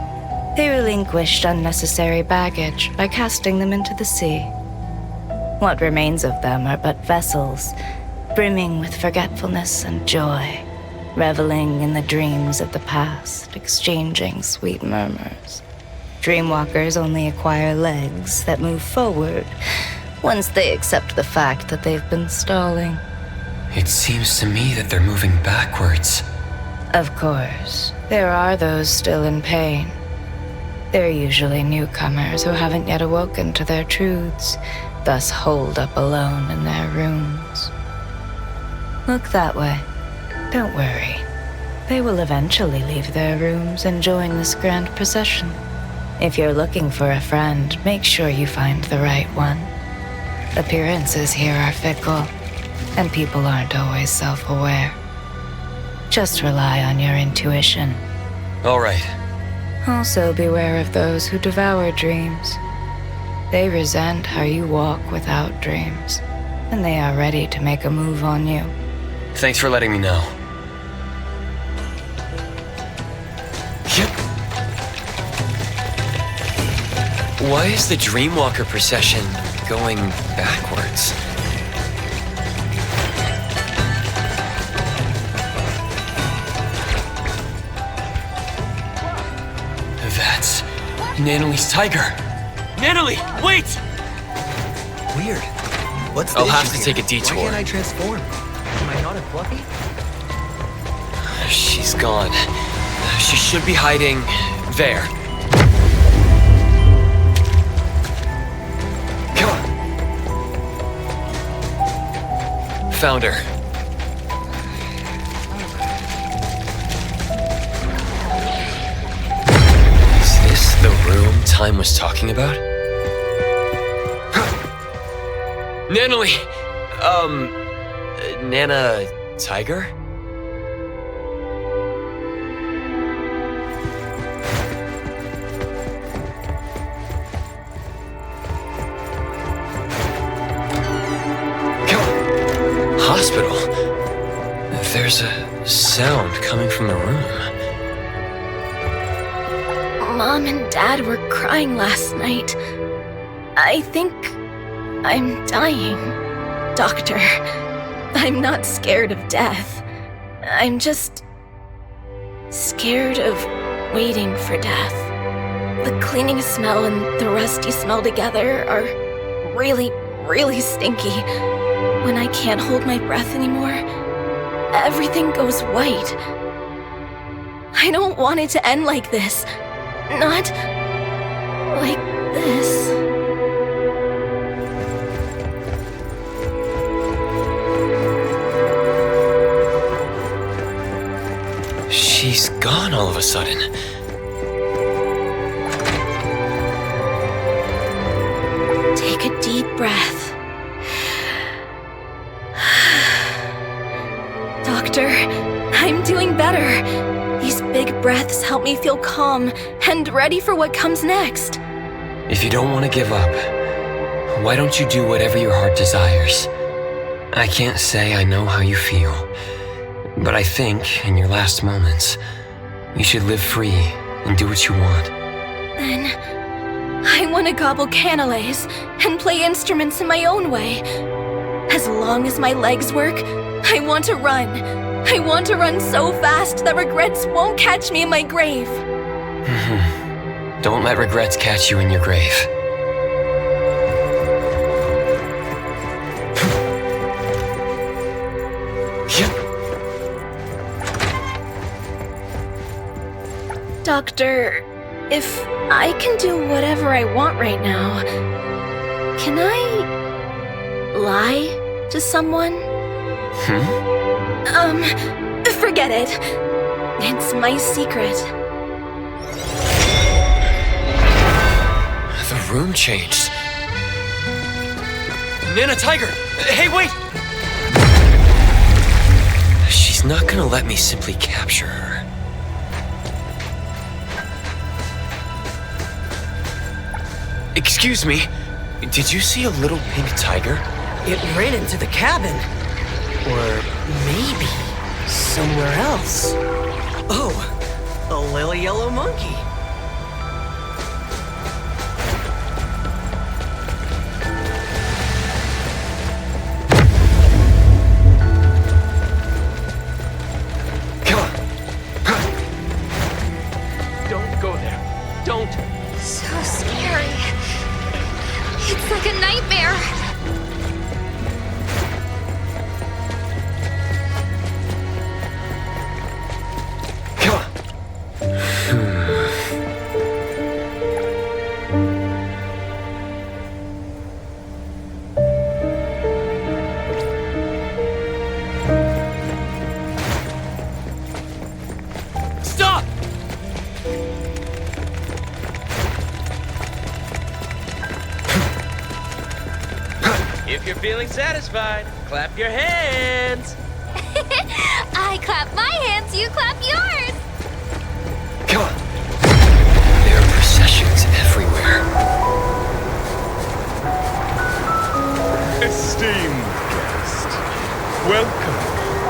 O: They relinquished unnecessary baggage by casting them into the sea. What remains of them are but vessels, brimming with forgetfulness and joy, reveling in the dreams of the past, exchanging sweet murmurs. Dreamwalkers only acquire legs that move forward once they accept the fact that they've been stalling.
A: It seems to me that they're moving backwards.
O: Of course, there are those still in pain. They're usually newcomers who haven't yet awoken to their truths, thus holed up alone in their rooms. Look that way. Don't worry. They will eventually leave their rooms and join this grand procession. If you're looking for a friend, make sure you find the right one. Appearances here are fickle, and people aren't always self-aware. Just rely on your intuition.
A: All right.
O: Also beware of those who devour dreams. They resent how you walk without dreams, and they are ready to make a move on you.
A: Thanks for letting me know. Why is the Dreamwalker procession going backwards? That's Nanali's tiger. Nanali, wait!
F: Weird. What's the
A: I'll
F: issue
A: have to
F: here?
A: take a detour.
F: Why can't I transform? Am I not a Fluffy?
A: She's gone. She should be hiding there. Come on. Found her. Is this the room Time was talking about? Nanali! Nana Tiger? Hospital? There's a sound coming from the room.
M: Mom and Dad were crying last night. I think I'm dying. Doctor, I'm not scared of death. I'm just scared of waiting for death. The cleaning smell and the rusty smell together are really, really stinky. When I can't hold my breath anymore, everything goes white. I don't want it to end like this. Not like this.
A: She's gone all of a sudden.
M: Take a deep breath. Doctor, I'm doing better. These big breaths help me feel calm and ready for what comes next.
A: If you don't want to give up, why don't you do whatever your heart desires? I can't say I know how you feel, but I think, in your last moments, you should live free and do what you want.
M: Then I want to gobble canelays and play instruments in my own way. As long as my legs work, I want to run. I want to run so fast that regrets won't catch me in my grave.
A: Don't let regrets catch you in your grave.
M: Doctor, if I can do whatever I want right now, can I lie to someone? Forget it. It's my secret.
A: The room changed. Nana Tiger! Hey, wait! She's not gonna let me simply capture her. Excuse me, did you see a little pink tiger?
P: It ran into the cabin. Or maybe somewhere else. Oh, a lily yellow monkey.
C: Don't go there. Don't.
B: So scary. It's like a nightmare.
A: Stop!
Q: If you're feeling satisfied, clap your hands.
B: I clap my hands, you clap yours.
A: Come on. There are processions everywhere.
R: Esteemed guest, welcome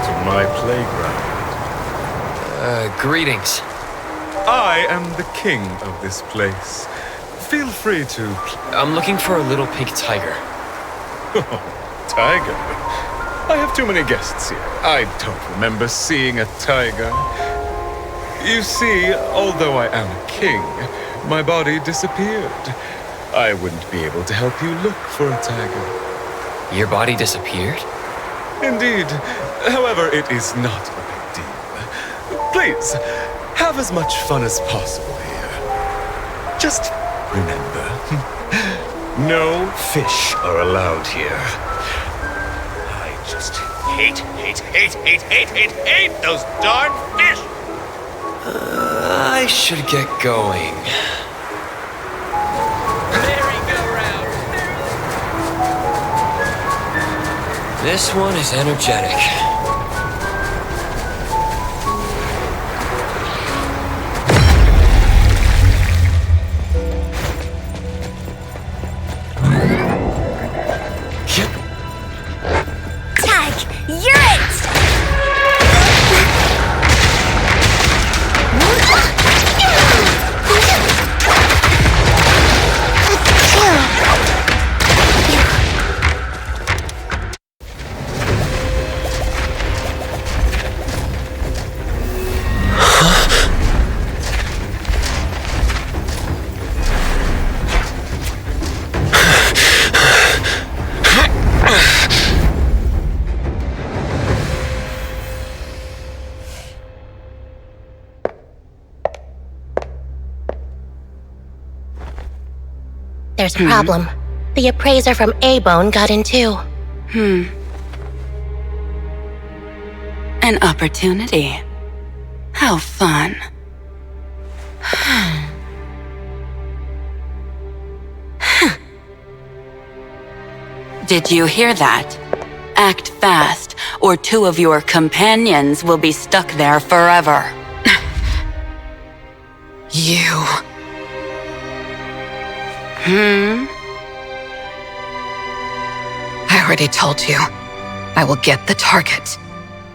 R: to my playground.
A: Greetings.
R: I am the king of this place. Feel free to...
A: I'm looking for a little pink tiger.
R: Oh, tiger? I have too many guests here. I don't remember seeing a tiger. You see, although I am a king, my body disappeared. I wouldn't be able to help you look for a tiger.
A: Your body disappeared?
R: Indeed. However, it is not a big deal. Please, have as much fun as possible here. Just remember, no fish are allowed here. I just hate those darn fish!
A: I should get going. This one is energetic.
K: There's a problem. The appraiser from A-Bone got in too.
I: An opportunity. How fun. Did you hear that? Act fast, or two of your companions will be stuck there forever.
J: You. I already told you. I will get the target.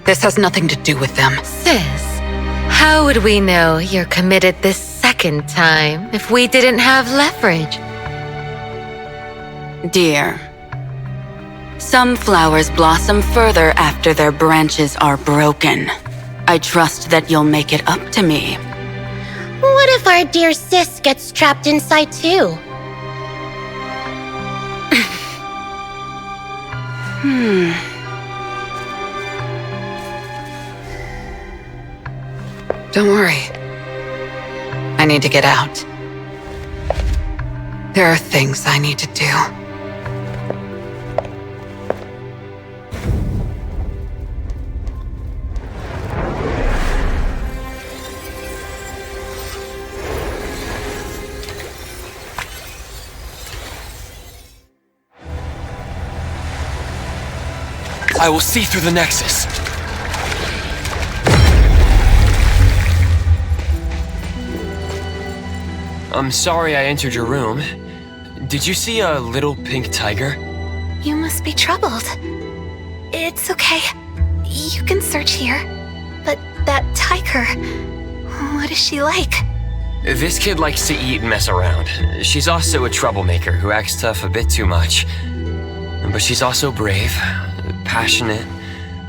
J: This has nothing to do with them.
O: Sis, how would we know you're committed this second time if we didn't have leverage?
I: Dear, some flowers blossom further after their branches are broken. I trust that you'll make it up to me.
K: What if our dear sis gets trapped inside too?
J: Don't worry. I need to get out. There are things I need to do.
A: I will see through the Nexus. I'm sorry I entered your room. Did you see a little pink tiger?
M: You must be troubled. It's okay. You can search here. But that tiger, what is she like?
A: This kid likes to eat and mess around. She's also a troublemaker who acts tough a bit too much. But she's also brave, passionate,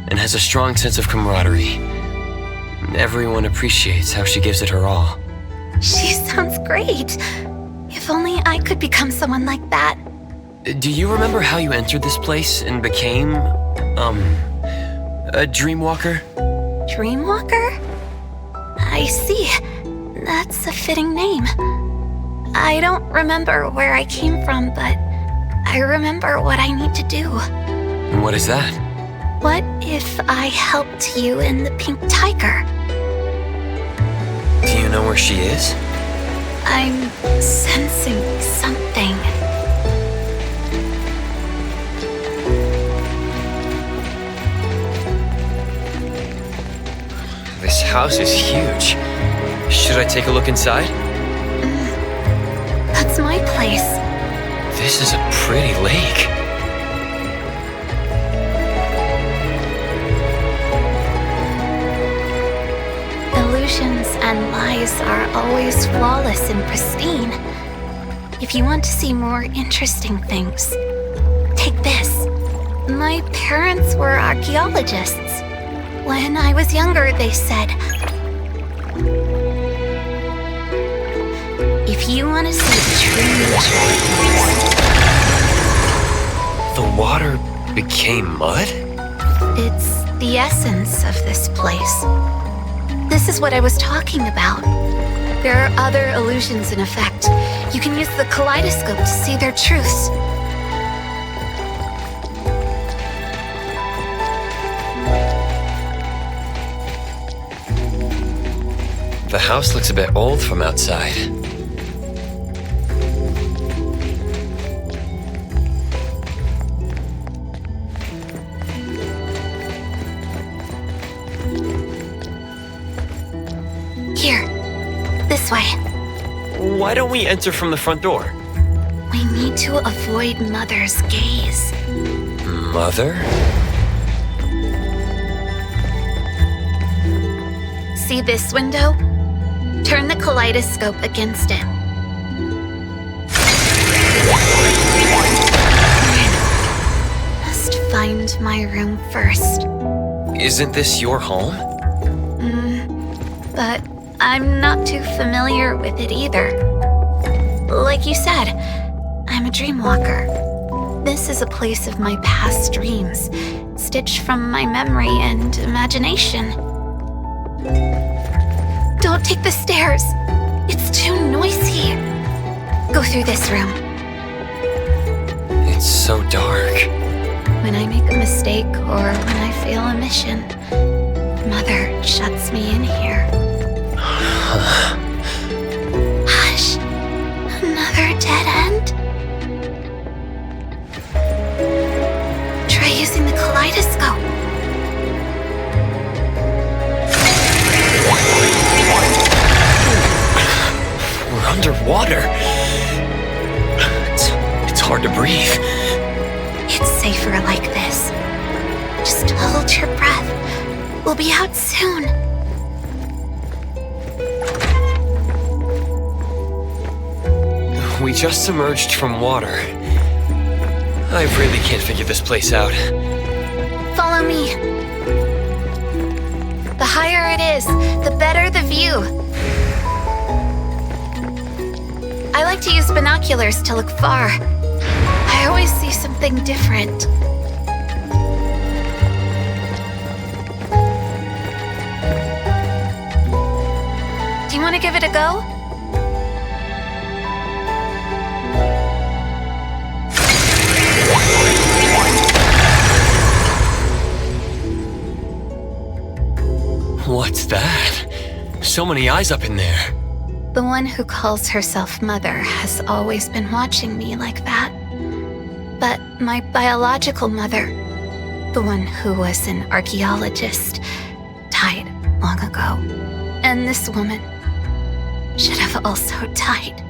A: and has a strong sense of camaraderie. Everyone appreciates how she gives it her all.
M: She sounds great. If only I could become someone like that.
A: Do you remember how you entered this place and became, a Dreamwalker?
M: Dreamwalker? I see. That's a fitting name. I don't remember where I came from, but I remember what I need to do.
A: What is that?
M: What if I helped you in the pink tiger?
A: Do you know where she is?
M: I'm sensing something.
A: This house is huge. Should I take a look inside?
M: That's my place.
A: This is a pretty lake.
M: Illusions and lies are always flawless and pristine. If you want to see more interesting things, take this. My parents were archaeologists. When I was younger, they said, if you want to see true treasures,
A: The water became mud?
M: it's the essence of this place. This is what I was talking about. There are other illusions in effect. You can use the kaleidoscope to see their truths.
A: The house looks a bit old from outside.
M: Here, this way.
A: Why don't we enter from the front door?
M: We need to avoid Mother's gaze.
A: Mother?
M: See this window? Turn the kaleidoscope against it. Must find my room first.
A: Isn't this your home?
M: But I'm not too familiar with it either. Like you said, I'm a dreamwalker. This is a place of my past dreams, stitched from my memory and imagination. Don't take the stairs. It's too noisy. Go through this room.
A: It's so dark.
M: When I make a mistake or when I fail a mission, Mother shuts me in here. Hush. Another dead end? Try using the kaleidoscope.
A: underwater. It's hard to breathe.
K: It's safer like this. Just hold your breath. We'll be out soon.
A: We just emerged from water. I really can't figure this place out.
K: Follow me. The higher it is, the better the view. I like to use binoculars to look far. I always see something different. Do you want to give it a go?
A: What's that? So many eyes up in there.
K: The one who calls herself Mother has always been watching me like that. But my biological mother, the one who was an archaeologist, died long ago. And this woman should have also died.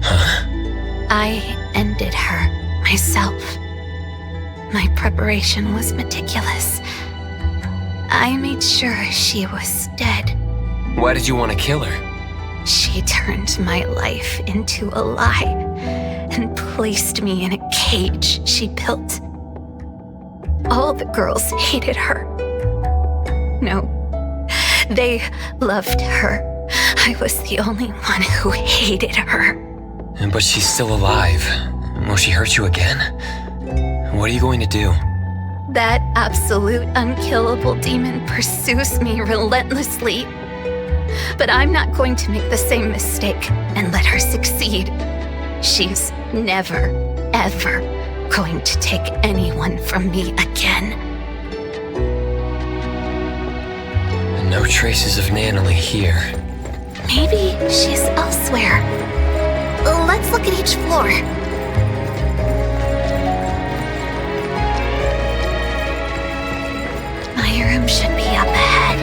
A: Huh?
K: I ended her myself. My preparation was meticulous. I made sure she was dead.
A: Why did you want to kill her?
K: She turned my life into a lie and placed me in a cage she built. All the girls hated her. No, they loved her. I was the only one who hated her.
A: But she's still alive. Will she hurt you again? What are you going to do?
K: That absolute unkillable demon pursues me relentlessly. But I'm not going to make the same mistake and let her succeed. She's never, ever going to take anyone from me again.
A: No traces of Nanalie here.
K: Maybe she's elsewhere. Let's look at each floor. My room should be up ahead.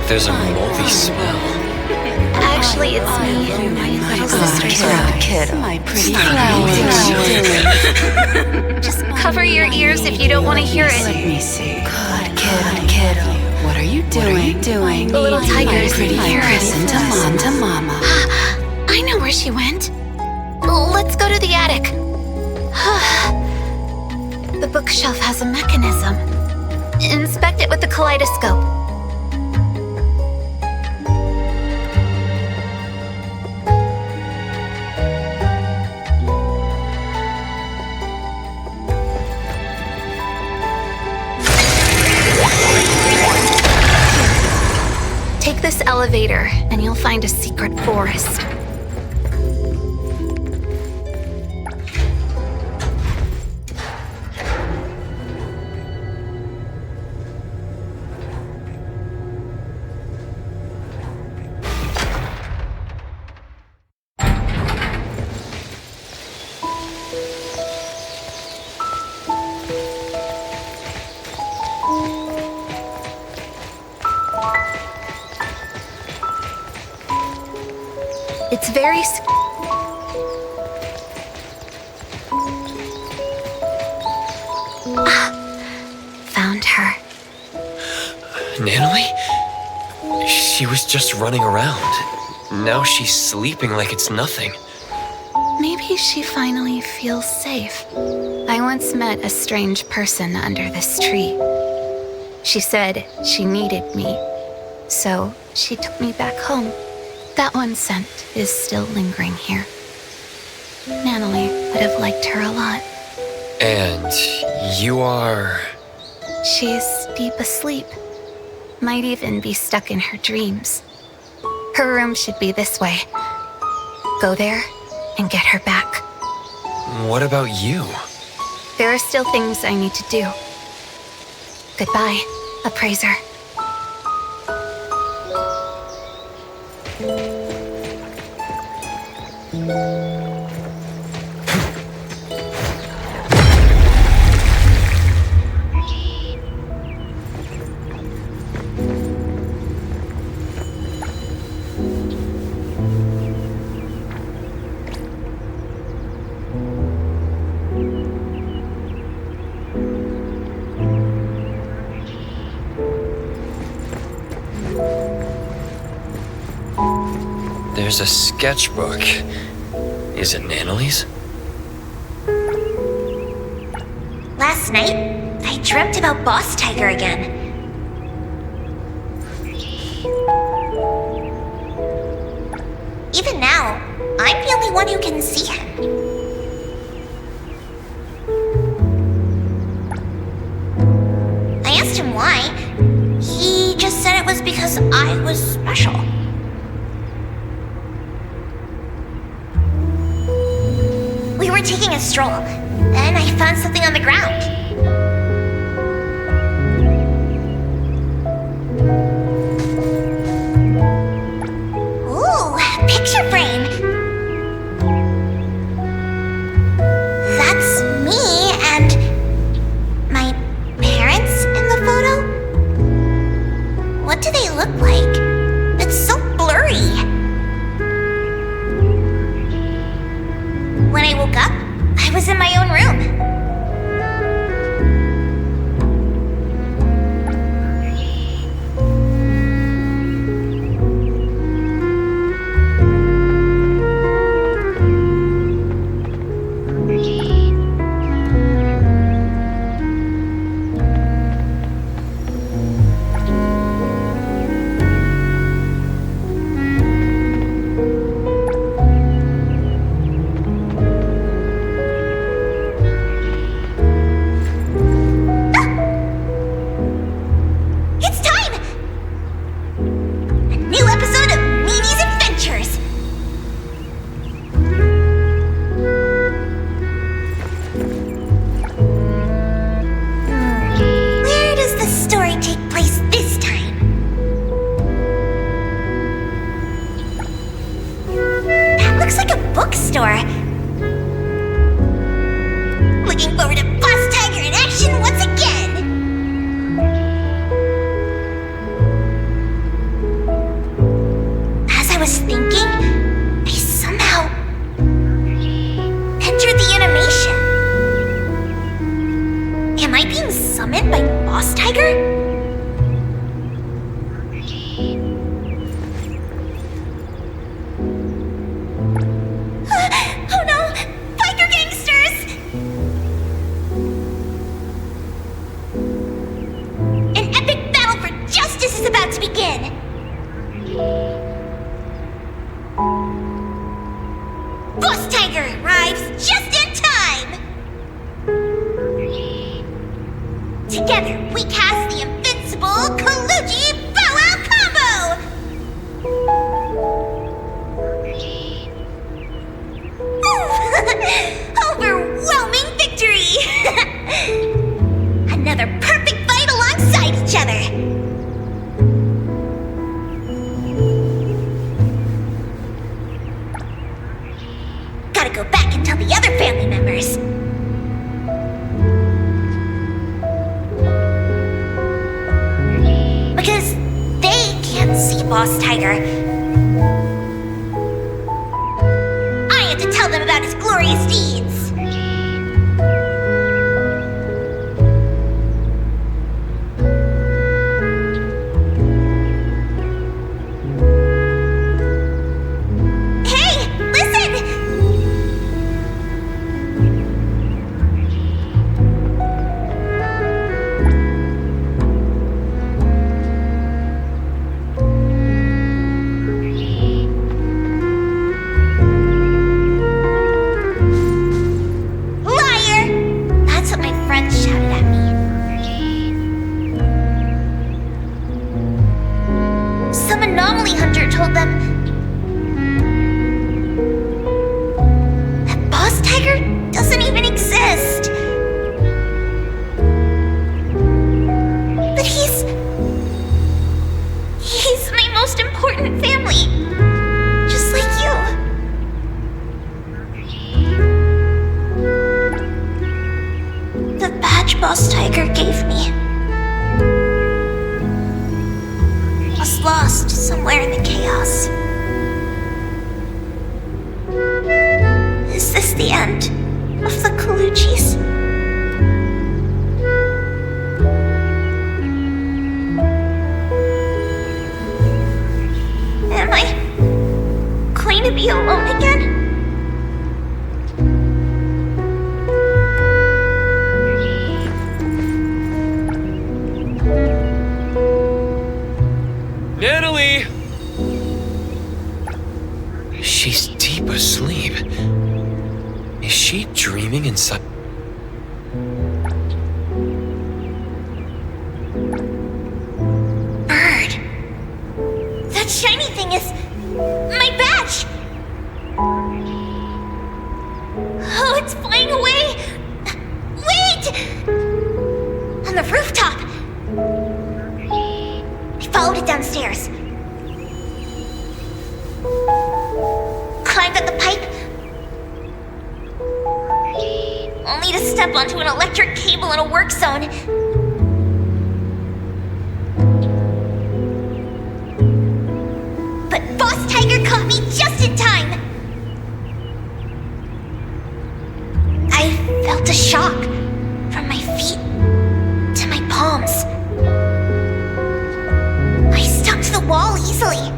A: There's a moldy smell.
K: Actually, it's me and my little sister's room.
I: Kid, my pretty
K: Just cover your ears if you don't want to hear it.
I: Let me see. Good kid. What are you doing?
K: The little tiger's
I: pretty present to mama.
K: I know where she went. Let's go to the attic. The bookshelf has a mechanism. Inspect it with the kaleidoscope. Take this elevator, and you'll find a secret forest. It's very... Found her.
A: Nanalie? She was just running around. Now she's sleeping like it's nothing.
K: Maybe she finally feels safe. I once met a strange person under this tree. She said she needed me, so she took me back home. That one scent is still lingering here. Nanalie would have liked her a lot.
A: And you are...
K: She's deep asleep. Might even be stuck in her dreams. Her room should be this way. Go there and get her back.
A: What about you?
K: There are still things I need to do. Goodbye, appraiser.
A: there's a sketchbook. Is it Nanali's?
H: Last night, I dreamt about Boss Tiger again. Even now, I'm the only one who can see him. I asked him why. He just said it was because I was special. We were taking a stroll, and I found something on the ground. Ooh, picture frame! That's me and my parents in the photo? What do they look like? It's so blurry. When I woke up, I was in my own room. Bookstore. Looking forward to Boss Tiger in action once again. As I was thinking, I somehow entered the animation. Am I being summoned by Boss Tiger? Boss Tiger arrives just in time! Together, we cast the invincible Kaluji Bow Wow combo! Overwhelming victory! Another perfect fight alongside each other! Go back and tell the other family members. Because they can't see Boss Tiger. I have to tell them about his glorious deeds. Boss Tiger gave me was lost somewhere in the chaos. Is this the end of the Kalujis? Am I
A: she dreaming inside?
H: Bird. That shiny thing is my badge. Oh, it's flying away. Wait! On the rooftop. I followed it downstairs. Climbed up the pipe. Only to step onto an electric cable in a work zone. But Boss Tiger caught me just in time. I felt a shock from my feet to my palms. I stuck to the wall easily.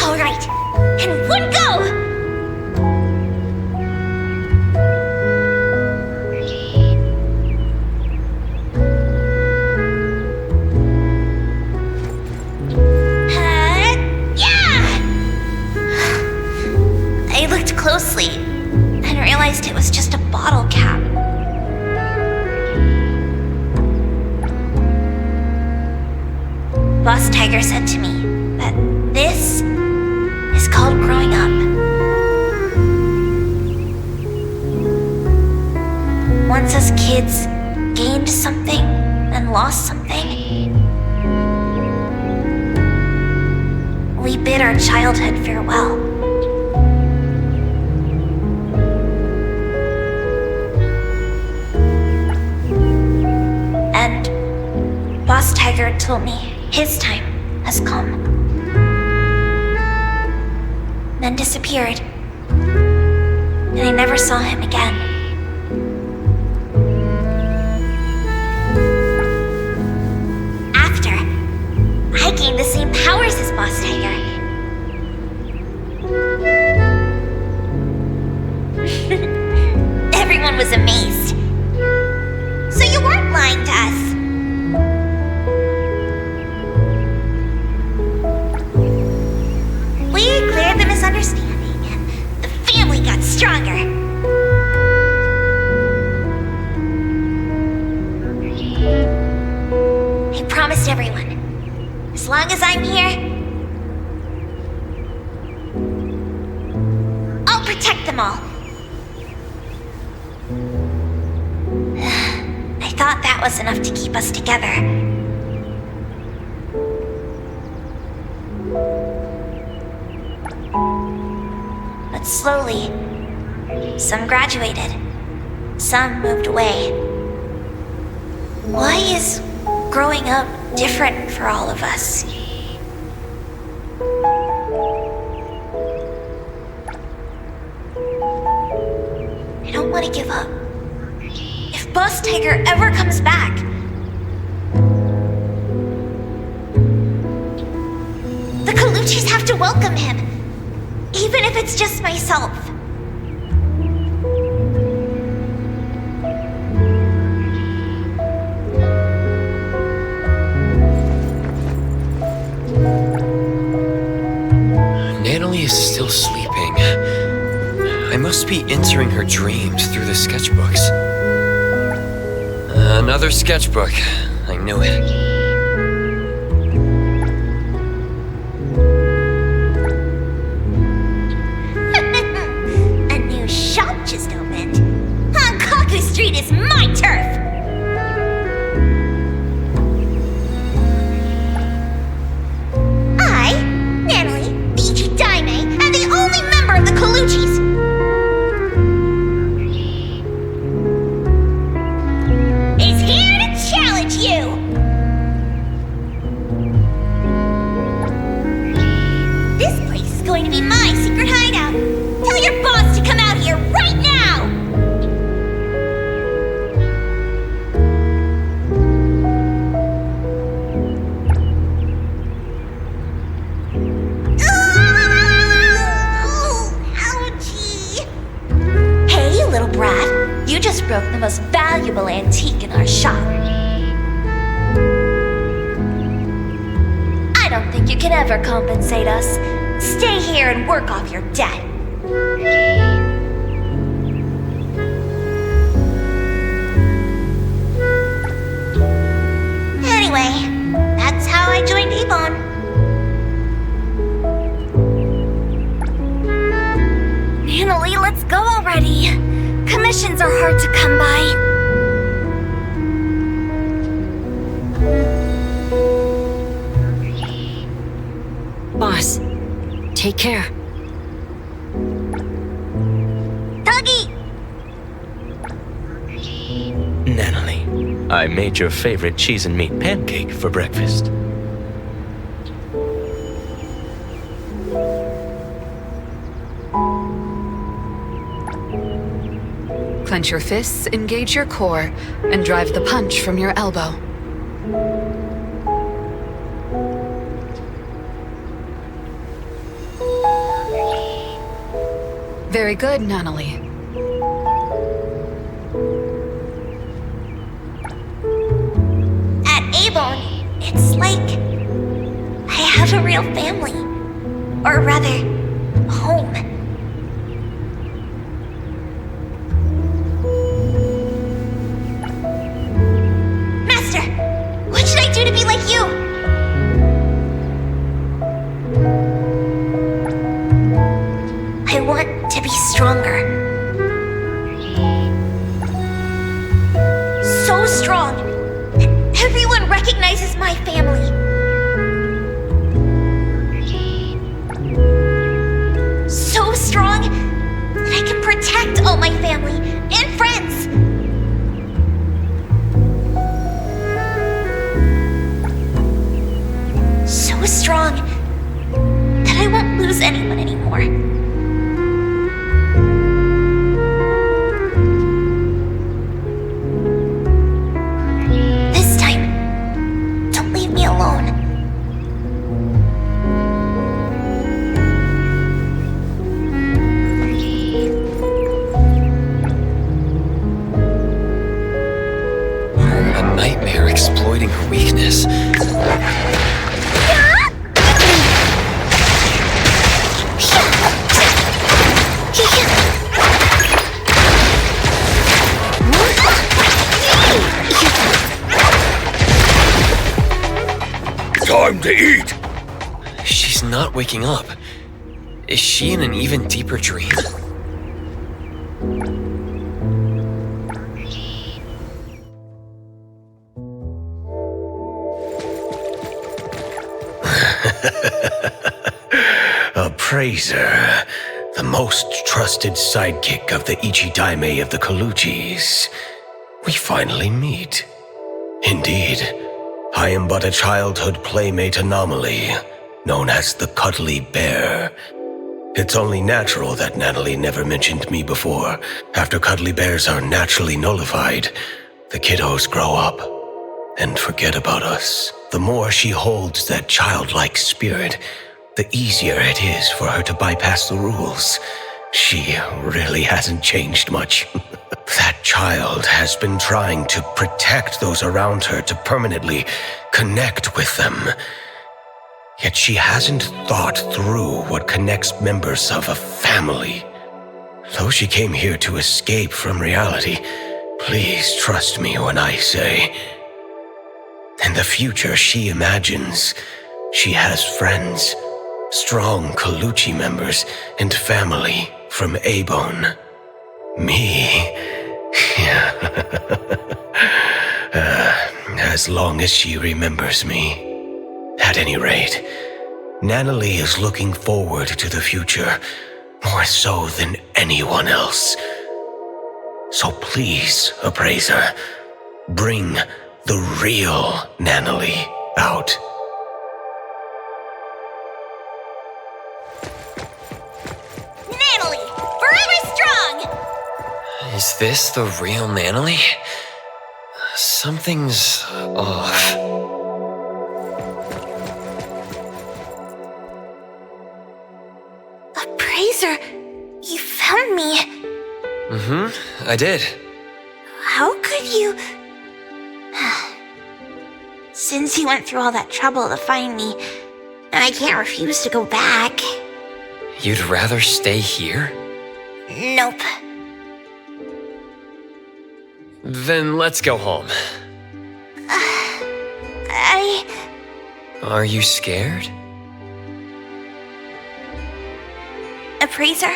H: All right, and one go! Closely and realized it was just a bottle cap. Boss Tiger said to me that this is called growing up. Once as kids gained something and lost something, we bid our childhood farewell. Boss Tiger told me his time has come. Then disappeared. And I never saw him again. After, I gained the same powers as Boss Tiger. Everyone was amazed. So you weren't lying to us. We cleared the misunderstanding, and the family got stronger. I promised everyone, as long as I'm here, I'll protect them all. I thought that was enough to keep us together. But slowly, some graduated, some moved away. Why is growing up different for all of us? I don't want to give up. If Boss Tiger ever comes back, the Colucci's have to welcome him. Even if it's just myself.
A: Natalie is still sleeping. I must be entering her dreams through the sketchbooks. Another sketchbook. I knew it.
H: Street is my turf! I, Natalie, Fiji Daime, am the only member of the Colucci's. Is here to challenge you! This place is going to be my secret hideout. Tell your boss to come out here right now! You just broke the most valuable antique in our shop. I don't think you can ever compensate us. Stay here and work off your debt. Anyway, that's how I joined Avon.
B: Natalie, let's go already. Commissions are hard to come by.
D: Boss, take care.
B: Tuggy!
C: Natalie, I made your favorite cheese and meat pancake for breakfast.
J: Clench your fists, engage your core, and drive the punch from your elbow. Very good, Natalie.
H: At Avon, it's like I have a real family. Or rather, home. Master, what should I do to be like you? I want to be stronger. So strong that everyone recognizes my family. So strong that I can protect all my family and friends. So strong that I won't lose anyone anymore. This time, don't leave me alone.
A: A nightmare exploiting her weakness.
N: Time to eat!
A: She's not waking up. Is she in an even deeper dream?
S: A praiser. The most trusted sidekick of the Ichidaime of the Coluchis. We finally meet. Indeed, I am but a childhood playmate anomaly, known as the Cuddly Bear. It's only natural that Natalie never mentioned me before. After cuddly bears are naturally nullified, the kiddos grow up and forget about us. The more she holds that childlike spirit, the easier it is for her to bypass the rules. She really hasn't changed much. That child has been trying to protect those around her to permanently connect with them. Yet she hasn't thought through what connects members of a family. Though she came here to escape from reality, please trust me when I say, in the future she imagines she has friends, strong Coluchi members, and family from Abon. Me? As long as she remembers me. At any rate, Natalie is looking forward to the future more so than anyone else. So please, Appraiser, bring the real Natalie out.
H: Natalie, forever strong!
A: Is this the real Natalie? Something's off.
H: Appraiser, you found me.
A: I did.
H: How could you... Since you went through all that trouble to find me, I can't refuse to go back.
A: You'd rather stay here?
H: Nope.
A: Then let's go home. Are you scared?
H: Appraiser,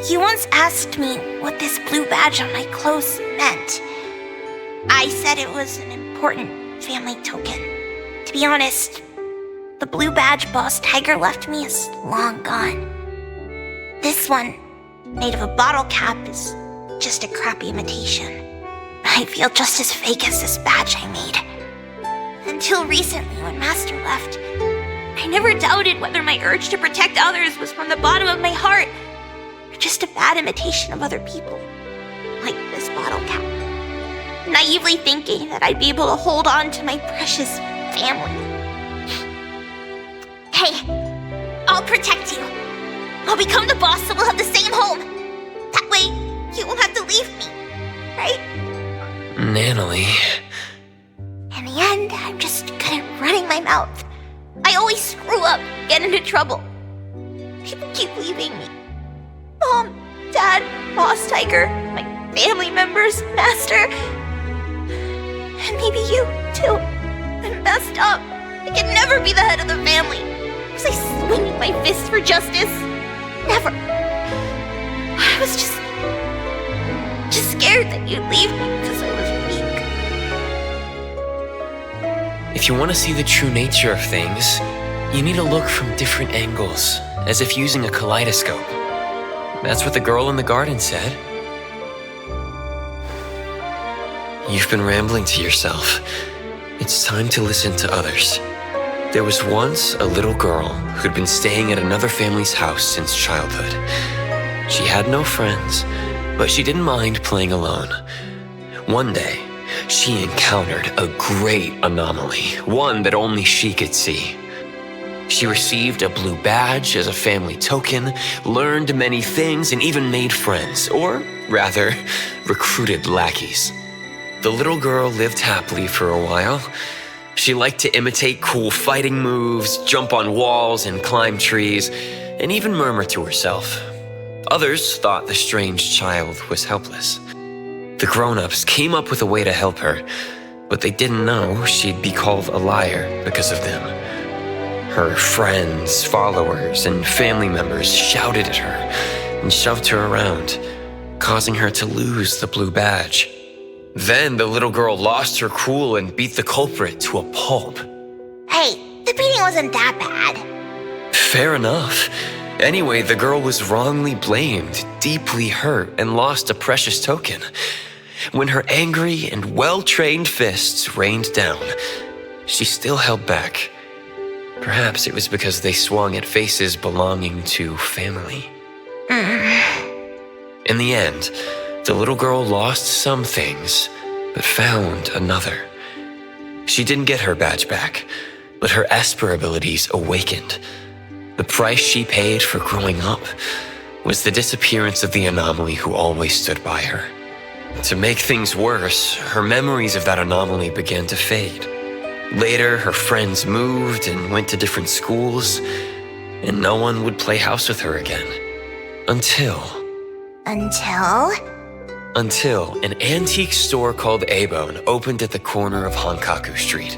H: you once asked me what this blue badge on my clothes meant. I said it was an important family token. To be honest, the blue badge Boss Tiger left me is long gone. This one, made of a bottle cap, is just a crappy imitation. I feel just as fake as this badge I made. Until recently, when Master left, I never doubted whether my urge to protect others was from the bottom of my heart, or just a bad imitation of other people, like this bottle cap. Naively thinking that I'd be able to hold on to my precious family. Hey, I'll protect you. I'll become the boss so we'll have the same home. That way, you won't have to leave me, right?
A: Natalie.
H: In the end, I'm just good at running my mouth. I always screw up, get into trouble. People keep leaving me. Mom, Dad, Boss Tiger, my family members, Master. And maybe you, too. I'm messed up. I can never be the head of the family. Was I swinging my fist for justice? Never. I was just scared that you'd leave me because I was weak.
A: If you want to see the true nature of things, you need to look from different angles, as if using a kaleidoscope. That's what the girl in the garden said. You've been rambling to yourself. It's time to listen to others. There was once a little girl who'd been staying at another family's house since childhood. She had no friends, but she didn't mind playing alone. One day, she encountered a great anomaly, one that only she could see. She received a blue badge as a family token, learned many things, and even made friends, or rather, recruited lackeys. The little girl lived happily for a while. She liked to imitate cool fighting moves, jump on walls and climb trees, and even murmur to herself. Others thought the strange child was helpless. The grown-ups came up with a way to help her, but they didn't know she'd be called a liar because of them. Her friends, followers, and family members shouted at her and shoved her around, causing her to lose the blue badge. Then the little girl lost her cool and beat the culprit to a pulp.
H: Hey, the beating wasn't that bad.
A: Fair enough. Anyway, the girl was wrongly blamed, deeply hurt, and lost a precious token. When her angry and well-trained fists rained down, she still held back. Perhaps it was because they swung at faces belonging to family. In the end, the little girl lost some things, but found another. She didn't get her badge back, but her Esper abilities awakened. The price she paid for growing up was the disappearance of the anomaly who always stood by her. To make things worse, her memories of that anomaly began to fade. Later, her friends moved and went to different schools, and no one would play house with her again. Until an antique store called Abone opened at the corner of Hankaku Street.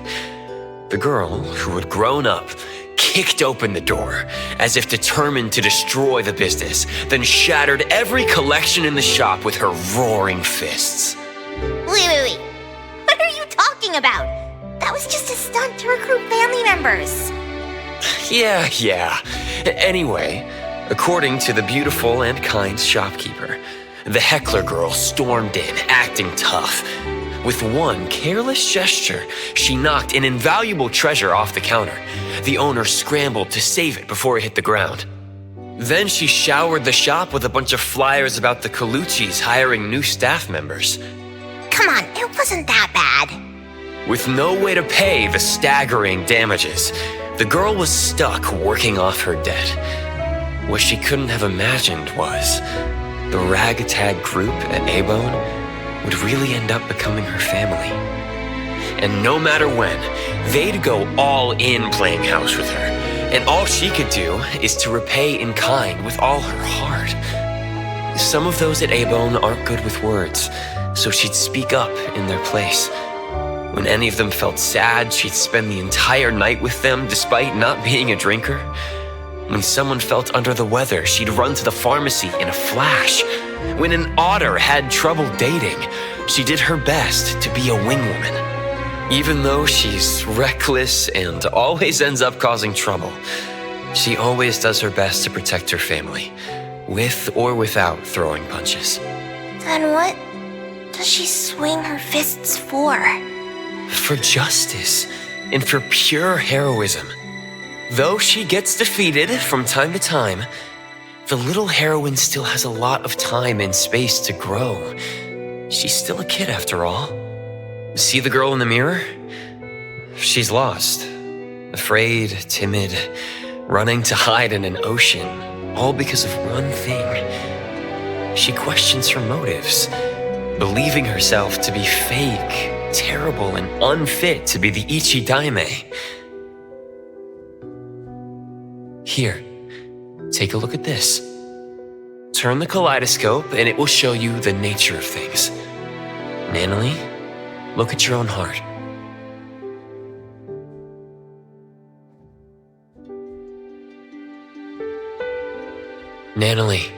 A: The girl, who had grown up, kicked open the door, as if determined to destroy the business, then shattered every collection in the shop with her roaring fists.
H: Wait. What are you talking about? That was just a stunt to recruit family members.
A: Yeah. Anyway, according to the beautiful and kind shopkeeper, the heckler girl stormed in, acting tough. With one careless gesture, she knocked an invaluable treasure off the counter. The owner scrambled to save it before it hit the ground. Then she showered the shop with a bunch of flyers about the Colucci's hiring new staff members.
H: Come on, it wasn't that bad.
A: With no way to pay the staggering damages, the girl was stuck working off her debt. What she couldn't have imagined was the ragtag group at Abone would really end up becoming her family. And no matter when, they'd go all in playing house with her, and all she could do is to repay in kind with all her heart. Some of those at Abone aren't good with words, so she'd speak up in their place. When any of them felt sad, she'd spend the entire night with them despite not being a drinker. When someone felt under the weather, she'd run to the pharmacy in a flash. When an otter had trouble dating, she did her best to be a wingwoman. Even though she's reckless and always ends up causing trouble, she always does her best to protect her family, with or without throwing punches.
H: Then what does she swing her fists for?
A: For justice, and for pure heroism. Though she gets defeated from time to time, the little heroine still has a lot of time and space to grow. She's still a kid after all. See the girl in the mirror? She's lost. Afraid, timid, running to hide in an ocean, all because of one thing. She questions her motives, believing herself to be fake, terrible, and unfit to be the Ichi Daime. Here, take a look at this. Turn the kaleidoscope and it will show you the nature of things. Nanalie, look at your own heart. Nanalie.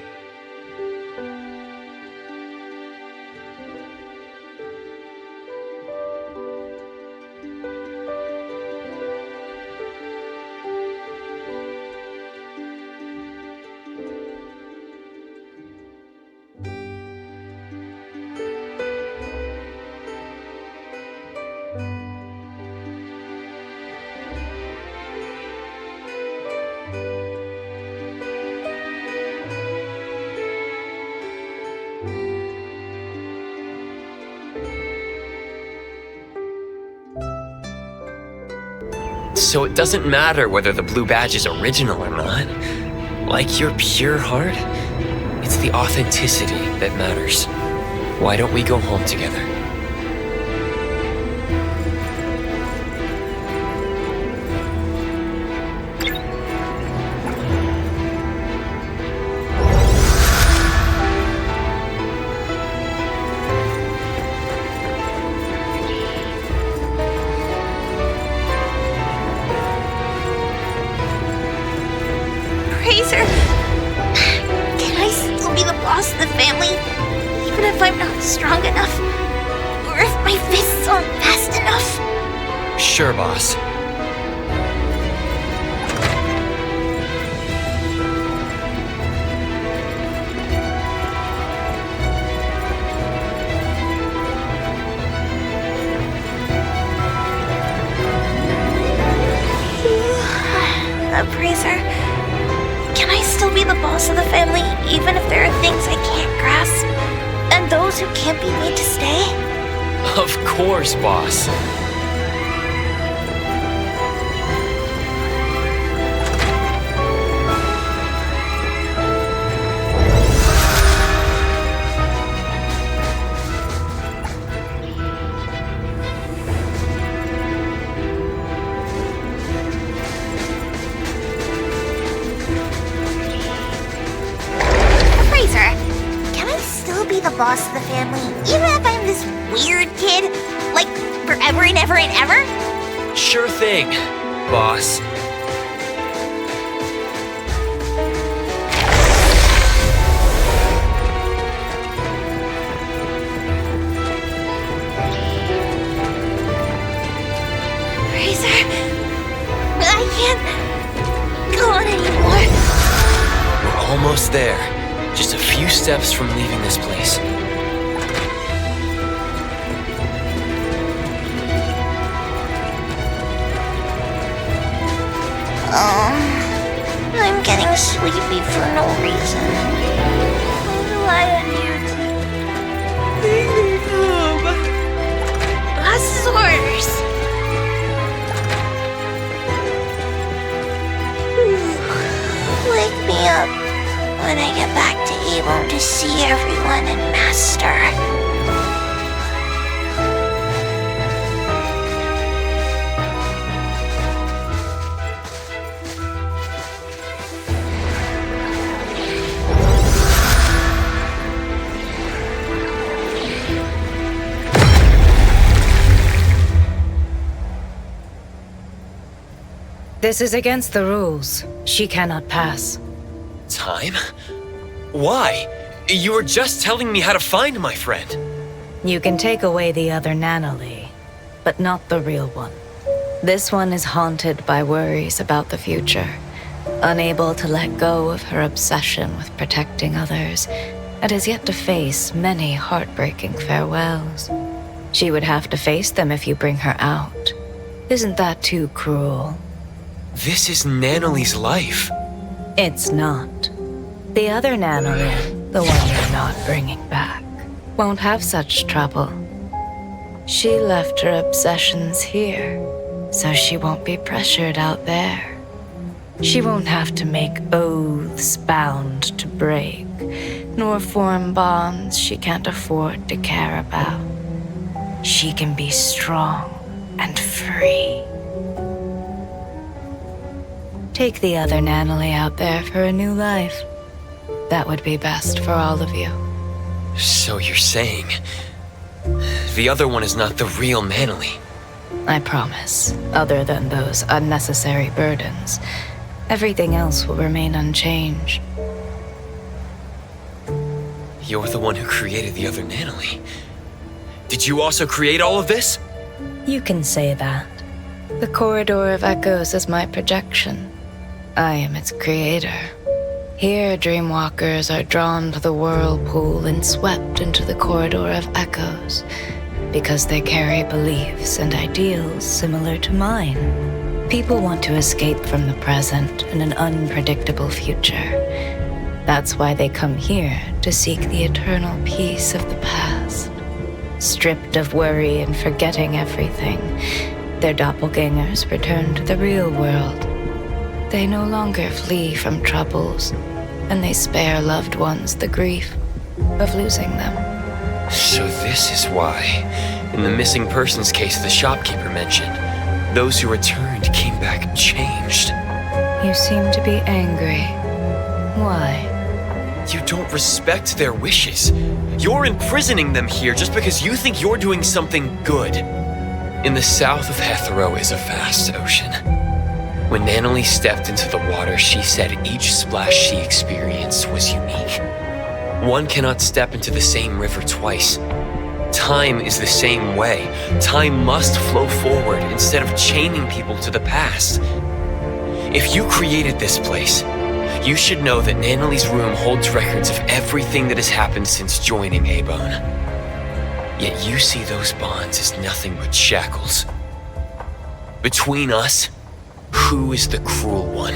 A: So it doesn't matter whether the blue badge is original or not. Like your pure heart, it's the authenticity that matters. Why don't we go home together?
H: Razor, can I still be the boss of the family, even if I'm not strong enough? Or if my fists aren't fast enough?
A: Sure, boss.
H: Razor, can I still be the boss of the family, even if there are things I can't grasp? And those who can't be made to stay?
A: Of course, boss.
H: The boss of the family, even if I'm this weird kid, like forever and ever and ever?
A: Sure thing, boss.
H: Razor, I can't go on anymore.
A: We're almost there. Just a few steps from leaving this place.
H: I'm getting sleepy for no reason. Why did you boss's orders? Wake me up when I get back to Avon to see everyone and Master.
O: This is against the rules. She cannot pass.
A: Time? Why? You were just telling me how to find my friend.
O: You can take away the other Nanoly, but not the real one. This one is haunted by worries about the future, unable to let go of her obsession with protecting others, and has yet to face many heartbreaking farewells. She would have to face them if you bring her out. Isn't that too cruel?
A: This is Nanoly's life.
O: It's not. The other Nanoly, the one you're not bringing back, won't have such trouble. She left her obsessions here, so she won't be pressured out there. She won't have to make oaths bound to break, nor form bonds she can't afford to care about. She can be strong and free. Take the other Nanoly out there for a new life. That would be best for all of you.
A: So you're saying the other one is not the real Nanoly?
O: I promise, other than those unnecessary burdens, everything else will remain unchanged.
A: You're the one who created the other Nanoly. Did you also create all of this?
O: You can say that. The Corridor of Echoes is my projection. I am its creator. Here, Dreamwalkers are drawn to the whirlpool and swept into the Corridor of Echoes, because they carry beliefs and ideals similar to mine. People want to escape from the present and an unpredictable future. That's why they come here to seek the eternal peace of the past. Stripped of worry and forgetting everything, their doppelgangers return to the real world. They no longer flee from troubles, and they spare loved ones the grief of losing them.
A: So this is why, in the missing persons case the shopkeeper mentioned, those who returned came back changed.
O: You seem to be angry. Why?
A: You don't respect their wishes. You're imprisoning them here just because you think you're doing something good. In the south of Hethero is a vast ocean. When Nanoly stepped into the water, she said each splash she experienced was unique. One cannot step into the same river twice. Time is the same way. Time must flow forward instead of chaining people to the past. If you created this place, you should know that Nanoly's room holds records of everything that has happened since joining A-Bone. Yet you see those bonds as nothing but shackles. Between us, who is the cruel one?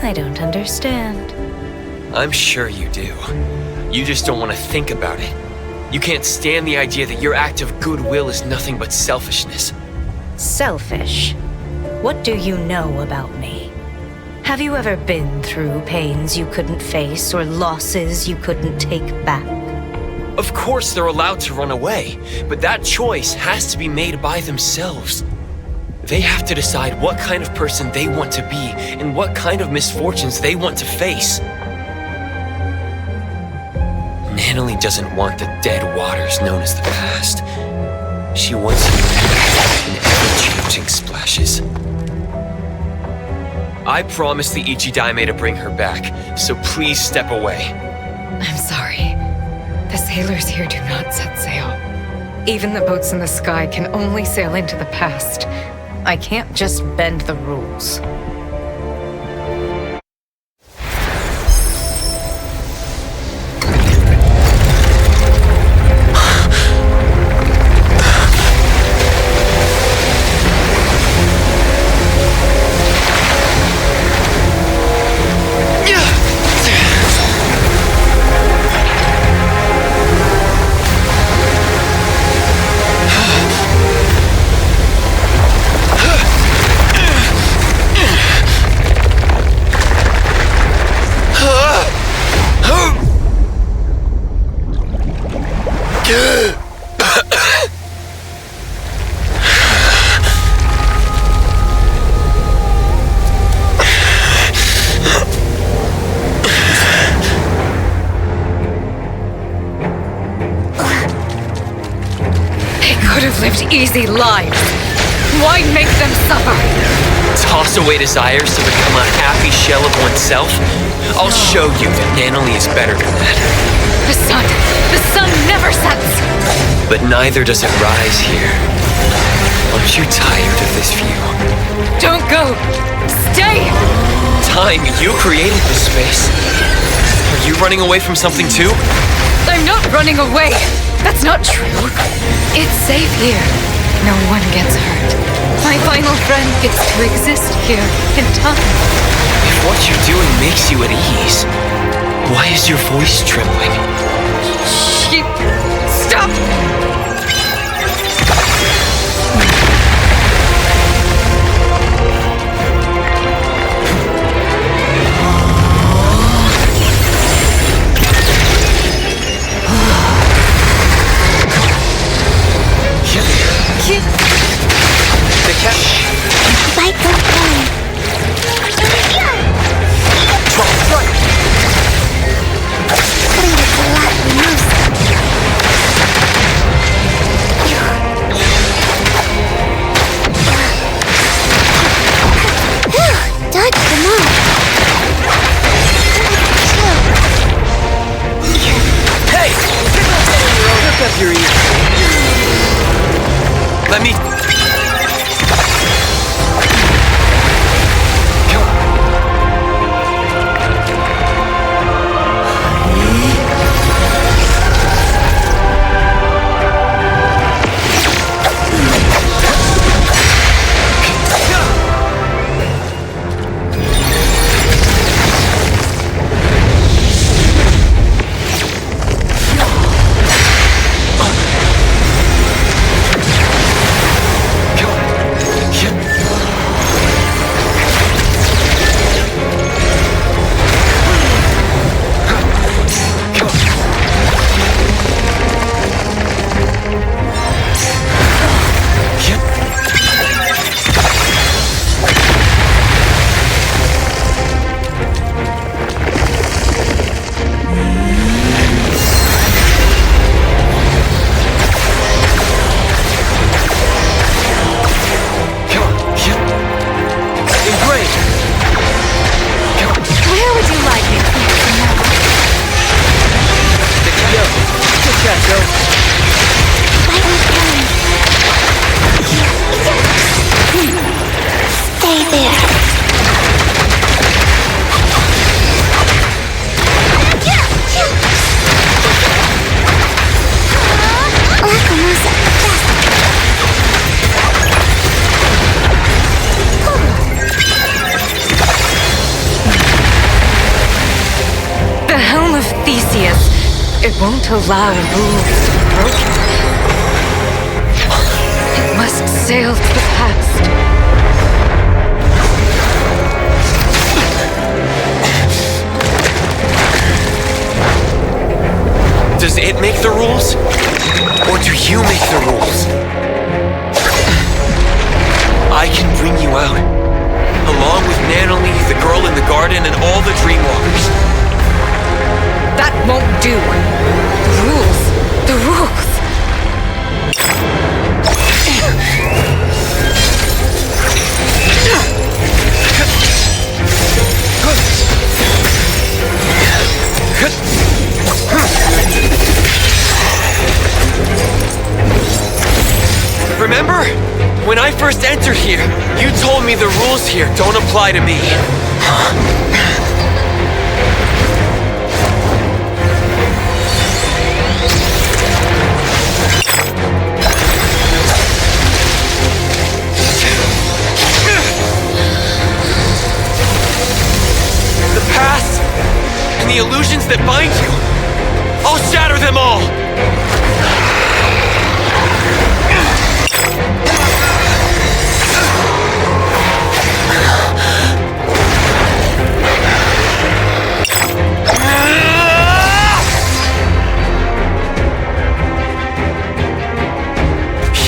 O: I don't understand.
A: I'm sure you do. You just don't want to think about it. You can't stand the idea that your act of goodwill is nothing but selfishness.
O: Selfish? What do you know about me? Have you ever been through pains you couldn't face or losses you couldn't take back?
A: Of course they're allowed to run away, but that choice has to be made by themselves. They have to decide what kind of person they want to be and what kind of misfortunes they want to face. Nanoly doesn't want the dead waters known as the past. She wants them back in ever-changing splashes. I promised the Ichidaime to bring her back, so please step away.
T: I'm sorry. The sailors here do not set sail. Even the boats in the sky can only sail into the past. I can't just bend the rules. Easy lives. Why make them suffer?
A: Toss away desires to become a happy shell of oneself? I'll show you that Nanoly is better than that.
T: The sun never sets!
A: But neither does it rise here. Aren't you tired of this view?
T: Don't go! Stay!
A: Time, you created this space. Are you running away from something too?
T: I'm not running away! That's not true. It's safe here. No one gets hurt. My final friend gets to exist here in time.
A: If what you're doing makes you at ease, why is your voice trembling?
T: Stop!
A: The catch.
H: Might go home. Putting it a lot loose. Dodge them all.
A: Hey! Look up your ears. Let me...
H: Stay there.
T: The helm of Theseus. It won't allow rules to be broken. It must sail to the past.
A: Does it make the rules? Or do you make the rules? I can bring you out, along with Nanoly, the girl in the garden, and all the Dreamwalkers.
T: That won't do. The rules. The rules.
A: Remember? When I first entered here, you told me the rules here don't apply to me. The past and the illusions that bind you, I'll shatter them all!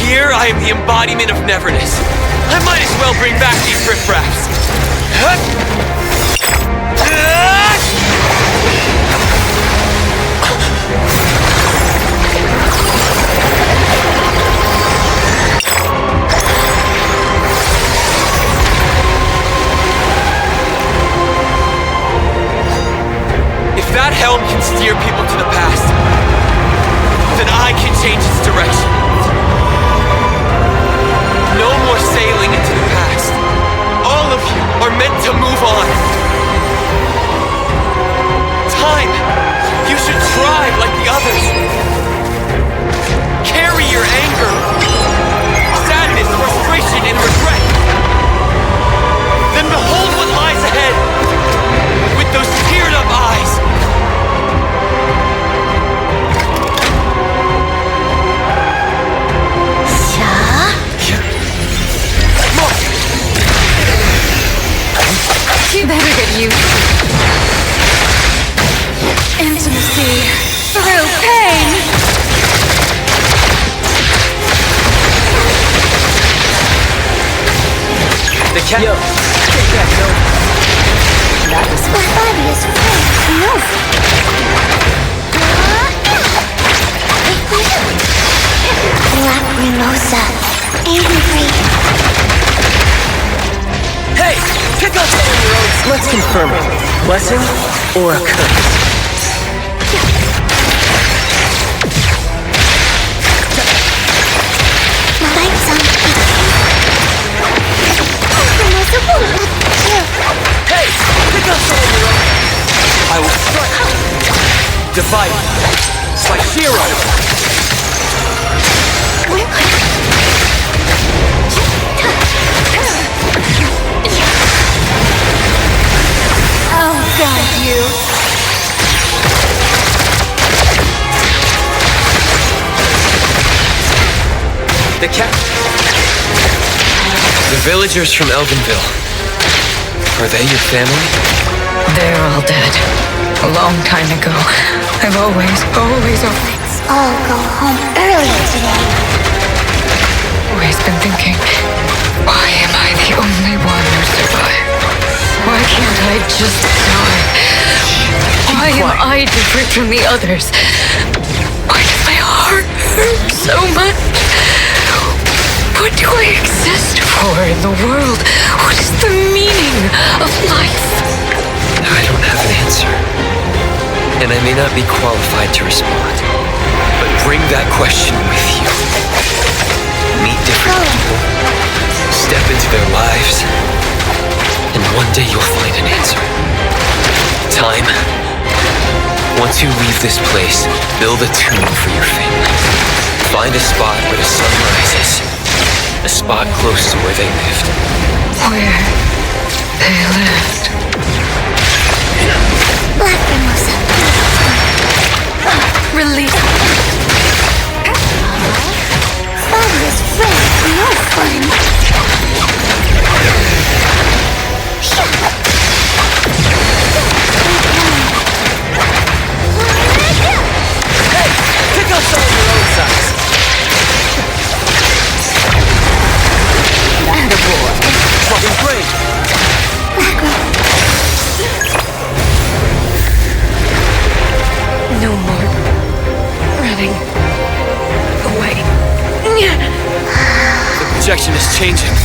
A: Here I am the embodiment of Neverness. I might as well bring back these riffraffs. that helm can steer people to the past, then I can change its direction. No more sailing into the past. All of you are meant to move on. Time, you should try like the others. Carry your anger, sadness, frustration, and regret. Then behold what lies ahead with those teared-up eyes.
M: You better get used to intimacy through pain.
F: The cat. Yo.
H: That was Fabius friend. No. Black Mimosa. Angry.
F: Hey! Pick up on your own. Let's confirm it. Blessing or a curse?
H: Lights on.
F: Hey! Pick up on your own. I will strike. Divide. Like zero.
M: I'll guide you.
F: The cat.
A: The villagers from Elvenville. Are they your family?
T: They're all dead. A long time ago. I've always...
H: Let's all go home early today.
T: always been thinking, why am I the only one who survived? Why can't I just die? Why am I different from the others? Why does my heart hurt so much? What do I exist for in the world? What is the meaning of life?
A: I don't have an answer. And I may not be qualified to respond. But bring that question with you. Meet different people. Step into their lives. And one day you'll find an answer. Time. Once you leave this place, build a tomb for your family. Find a spot where the sun rises. A spot close to where they lived.
T: Where they lived.
H: Black Mimosa.
T: Release.
H: Fabulous friend, no fun.
F: Hey, pick up some of your own size. Attaboy. Fucking great.
T: No more running away.
A: The projection is changing.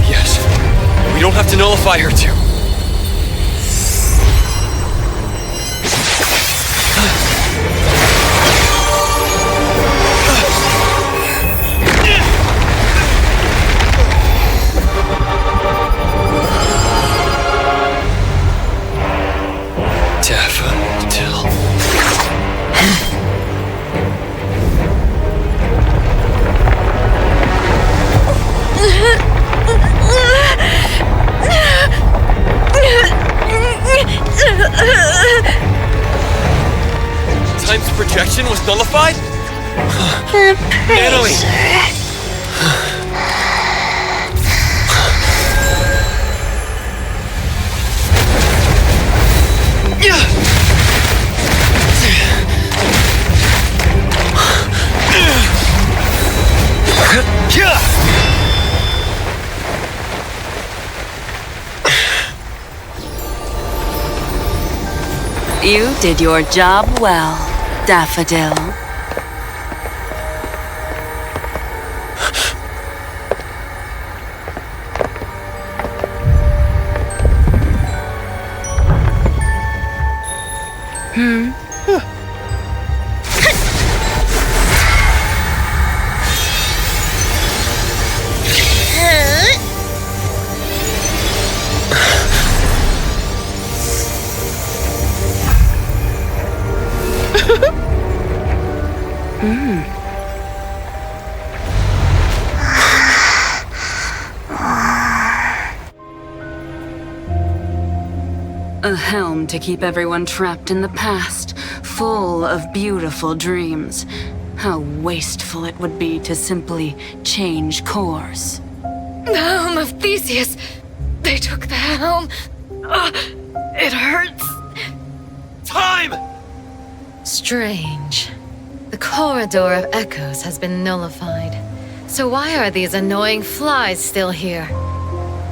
A: Yes. We don't have to nullify her too. Time's projection was nullified? Natalie!
I: You did your job well, Daffodil. A helm to keep everyone trapped in the past, full of beautiful dreams. How wasteful it would be to simply change course.
T: The helm of Theseus! They took the helm! It hurts!
A: Time!
O: Strange. The corridor of echoes has been nullified. So why are these annoying flies still here?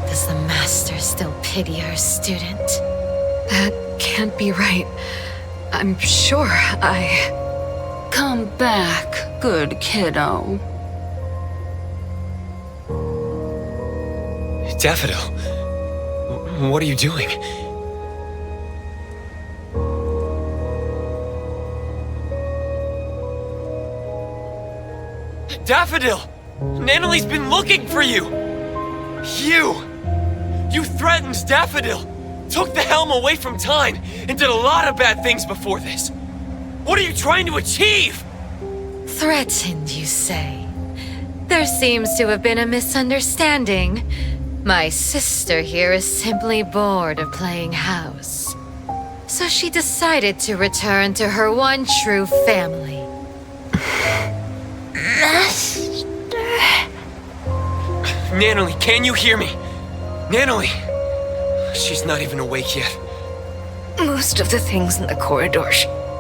O: Does the master still pity our student?
T: That can't be right. I'm sure I...
I: Come back, good kiddo.
A: Daffodil, what are you doing? Daffodil! Nanoli's been looking for you! You threatened Daffodil! Took the helm away from Time, and did a lot of bad things before this. What are you trying to achieve?
O: Threatened, you say? There seems to have been a misunderstanding. My sister here is simply bored of playing house. So she decided to return to her one true family.
H: Master...
A: Nanoli, can you hear me? Nanoli! She's not even awake yet.
T: Most of the things in the corridor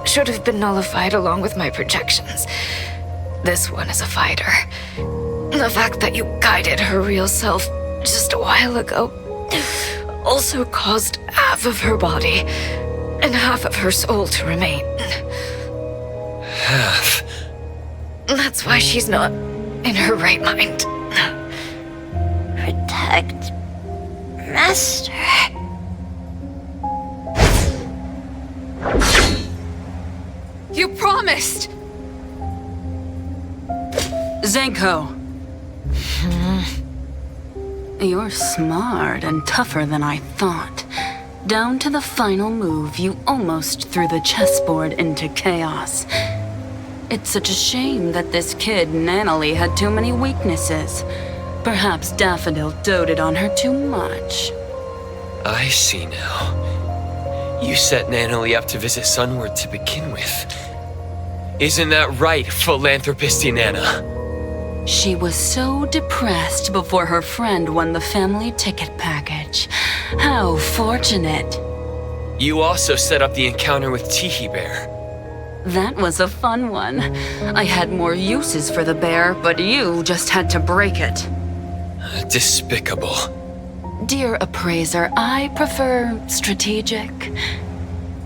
T: should have been nullified along with my projections. This one is a fighter. The fact that you guided her real self just a while ago also caused half of her body and half of her soul to remain.
A: Half?
T: That's why she's not in her right mind.
H: Protect... Master...
T: You promised!
I: Zenko! You're smart and tougher than I thought. Down to the final move, you almost threw the chessboard into chaos. It's such a shame that this kid, Nanoli, had too many weaknesses. Perhaps Daffodil doted on her too much.
A: I see now. You set Nanoli up to visit Sunward to begin with. Isn't that right, philanthropist Nana?
I: She was so depressed before her friend won the family ticket package. How fortunate.
A: You also set up the encounter with Tiki Bear.
I: That was a fun one. I had more uses for the bear, but you just had to break it.
A: Despicable.
I: Dear appraiser, I prefer strategic.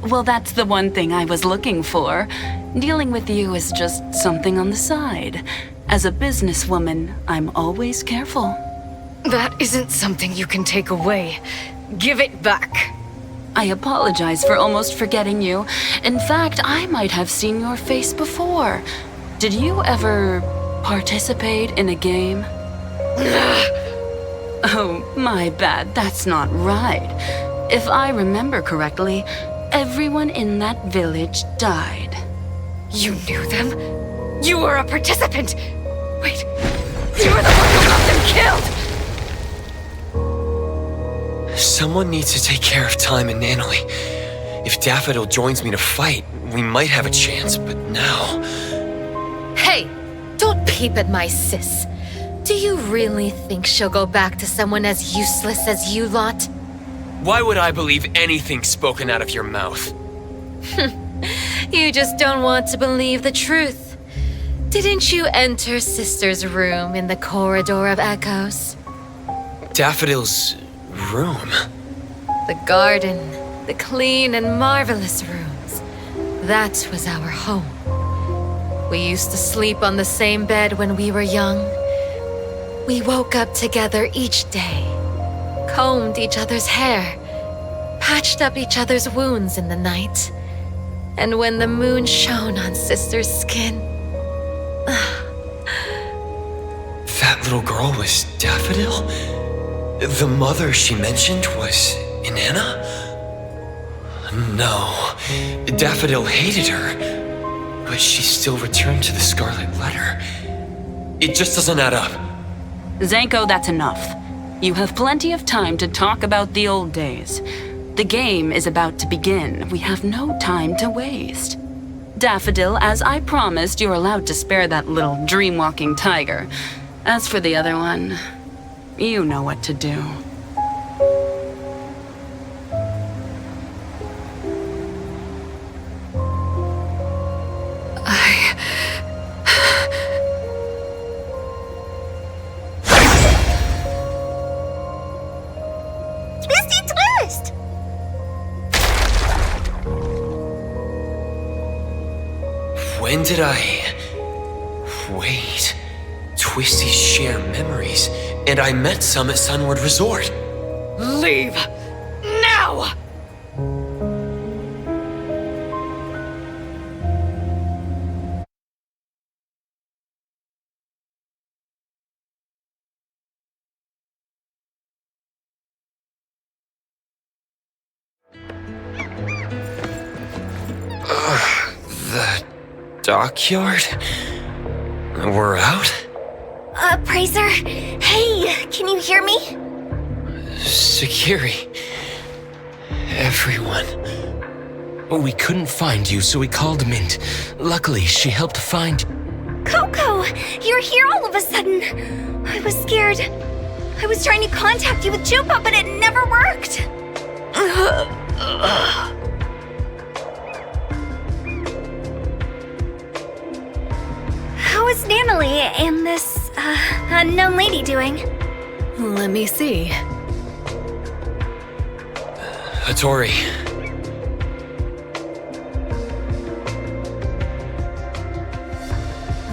I: Well, that's the one thing I was looking for. Dealing with you is just something on the side. As a businesswoman, I'm always careful.
T: That isn't something you can take away. Give it back.
I: I apologize for almost forgetting you. In fact, I might have seen your face before. Did you ever participate in a game? Oh, my bad. That's not right. If I remember correctly, everyone in that village died.
T: You knew them? You were a participant! Wait, you were the one who got them killed!
A: Someone needs to take care of Time and Nanoli. If Daffodil joins me to fight, we might have a chance, but now...
O: Hey, don't peep at my sis. Do you really think she'll go back to someone as useless as you lot?
A: Why would I believe anything spoken out of your mouth?
O: You just don't want to believe the truth. Didn't you enter Sister's room in the corridor of echoes?
A: Daffodil's room?
O: The garden, the clean and marvelous rooms. That was our home. We used to sleep on the same bed when we were young. We woke up together each day, combed each other's hair, patched up each other's wounds in the night.
M: And when the moon shone on Sister's skin.
A: That little girl was Daffodil? The mother she mentioned was Inanna? No, Daffodil hated her, but she still returned to the Scarlet Letter. It just doesn't add up.
I: Zanko, that's enough. You have plenty of time to talk about the old days. The game is about to begin. We have no time to waste. Daffodil, as I promised, you're allowed to spare that little dream-walking tiger. As for the other one, you know what to do.
A: When did Wait. Twisties share memories, and I met some at Sunward Resort.
T: Leave! Now!
A: The dockyard? We're out?
B: Praiser? Hey, can you hear me?
A: Security. Everyone.
C: We couldn't find you, so we called Mint. Luckily, she helped find...
B: Coco! You're here all of a sudden. I was scared. I was trying to contact you with Chupa, but it never worked. How is Nanalie and this, unknown lady doing?
M: Let me see.
A: Hattori.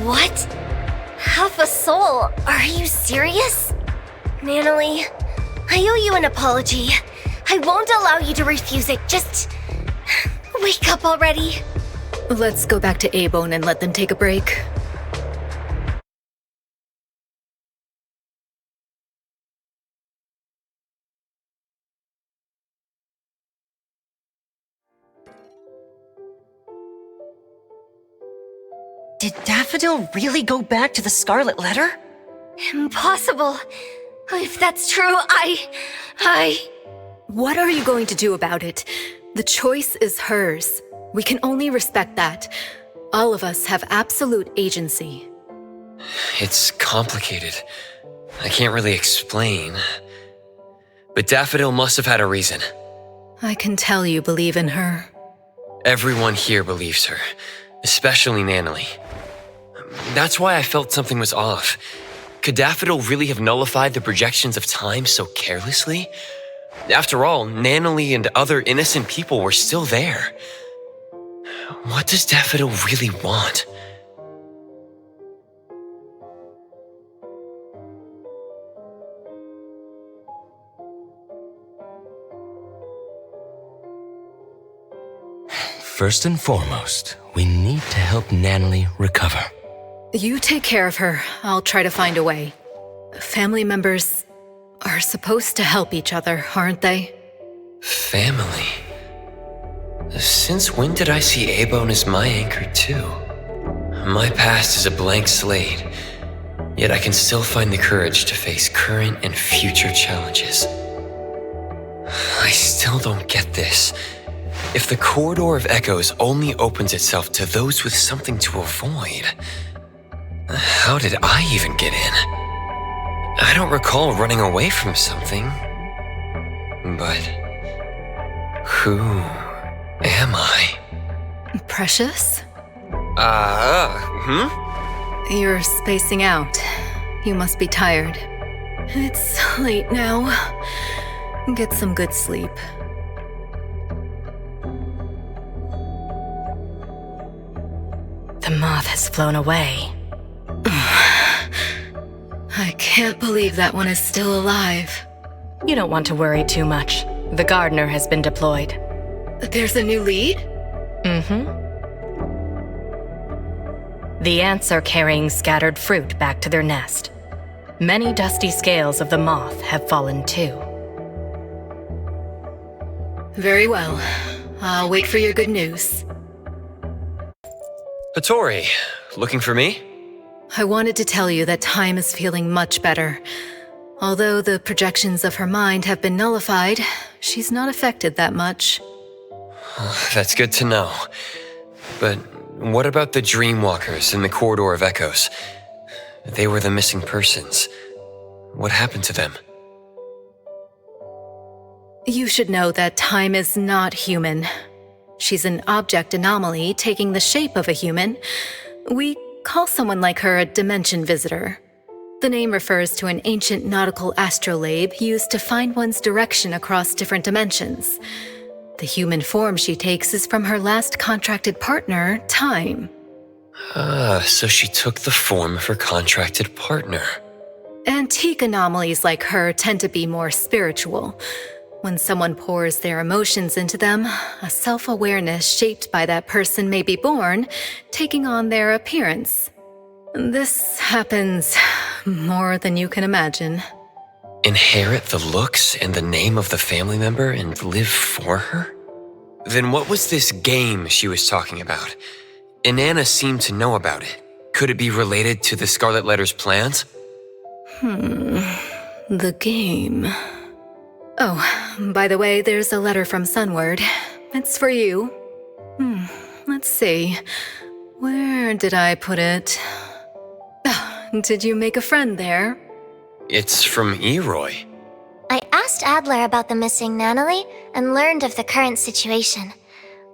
B: What? Half a soul? Are you serious? Nanalie, I owe you an apology. I won't allow you to refuse it. Just wake up already.
M: Let's go back to A-Bone and let them take a break.
D: Did Daffodil really go back to the Scarlet Letter?
B: Impossible. If that's true,
M: What are you going to do about it? The choice is hers. We can only respect that. All of us have absolute agency.
A: It's complicated. I can't really explain. But Daffodil must have had a reason.
M: I can tell you believe in her.
A: Everyone here believes her, especially Nanalie. That's why I felt something was off. Could Daffodil really have nullified the projections of time so carelessly? After all, Nanalie and other innocent people were still there. What does Daffodil really want?
C: First and foremost, we need to help Nanalie recover.
M: You take care of her. I'll try to find a way. Family members are supposed to help each other, aren't they?
A: Family? Since when did I see A-Bone as my anchor too? My past is a blank slate, yet I can still find the courage to face current and future challenges. I still don't get this. If the Corridor of Echoes only opens itself to those with something to avoid, how did I even get in? I don't recall running away from something, but who am I?
M: Precious?
A: You're
M: You're spacing out. You must be tired. It's late now. Get some good sleep.
O: The moth has flown away.
M: I can't believe that one is still alive.
O: You don't want to worry too much. The gardener has been deployed.
M: There's a new lead?
U: The ants are carrying scattered fruit back to their nest. Many dusty scales of the moth have fallen too.
M: Very well. I'll wait for your good news.
A: Hattori, looking for me?
M: I wanted to tell you that Time is feeling much better. Although the projections of her mind have been nullified, she's not affected that much.
A: That's good to know. But what about the Dreamwalkers in the Corridor of Echoes? They were the missing persons. What happened to them?
M: You should know that Time is not human. She's an object anomaly taking the shape of a human. We call someone like her a dimension visitor. The name refers to an ancient nautical astrolabe used to find one's direction across different dimensions. The human form she takes is from her last contracted partner, Time.
A: So she took the form of her contracted partner.
M: Antique anomalies like her tend to be more spiritual. When someone pours their emotions into them, a self-awareness shaped by that person may be born, taking on their appearance. This happens more than you can imagine.
A: Inherit the looks and the name of the family member and live for her? Then what was this game she was talking about? Inanna seemed to know about it. Could it be related to the Scarlet Letter's plans?
M: The game. Oh, by the way, there's a letter from Sunward. It's for you. Let's see. Where did I put it? Did you make a friend there?
A: It's from Eroy.
B: I asked Adler about the missing Natalie and learned of the current situation.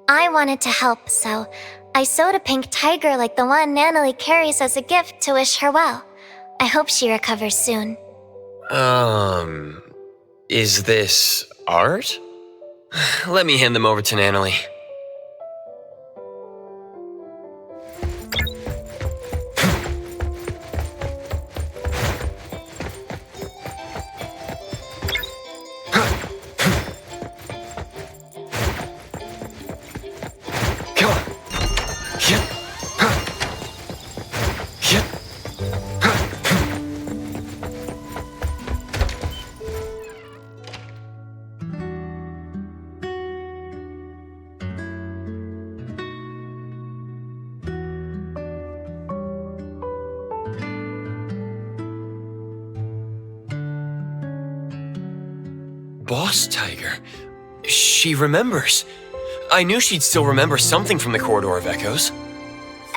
B: I wanted to help, so I sewed a pink tiger like the one Natalie carries as a gift to wish her well. I hope she recovers soon.
A: Is this art? Let me hand them over to Natalie. Boss Tiger. She remembers. I knew she'd still remember something from the Corridor of Echoes.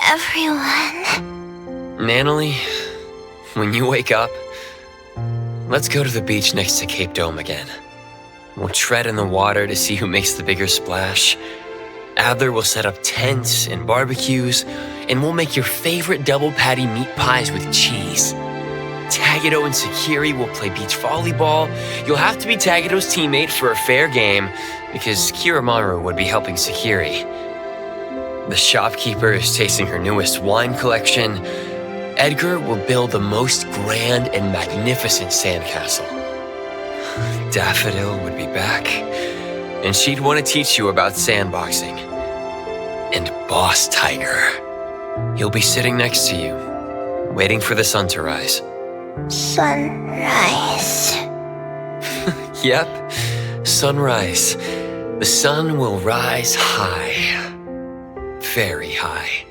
B: Everyone.
A: Natalie, when you wake up, let's go to the beach next to Cape Dome again. We'll tread in the water to see who makes the bigger splash. Adler will set up tents and barbecues, and we'll make your favorite double patty meat pies with cheese. Tagedo and Sakiri will play beach volleyball. You'll have to be Tagedo's teammate for a fair game, because Kiramaru would be helping Sakiri. The shopkeeper is tasting her newest wine collection. Edgar will build the most grand and magnificent sandcastle. Daffodil would be back, and she'd want to teach you about sandboxing. And Boss Tiger, he'll be sitting next to you, waiting for the sun to rise.
H: Sunrise.
A: Yep, sunrise. The sun will rise high. Very high.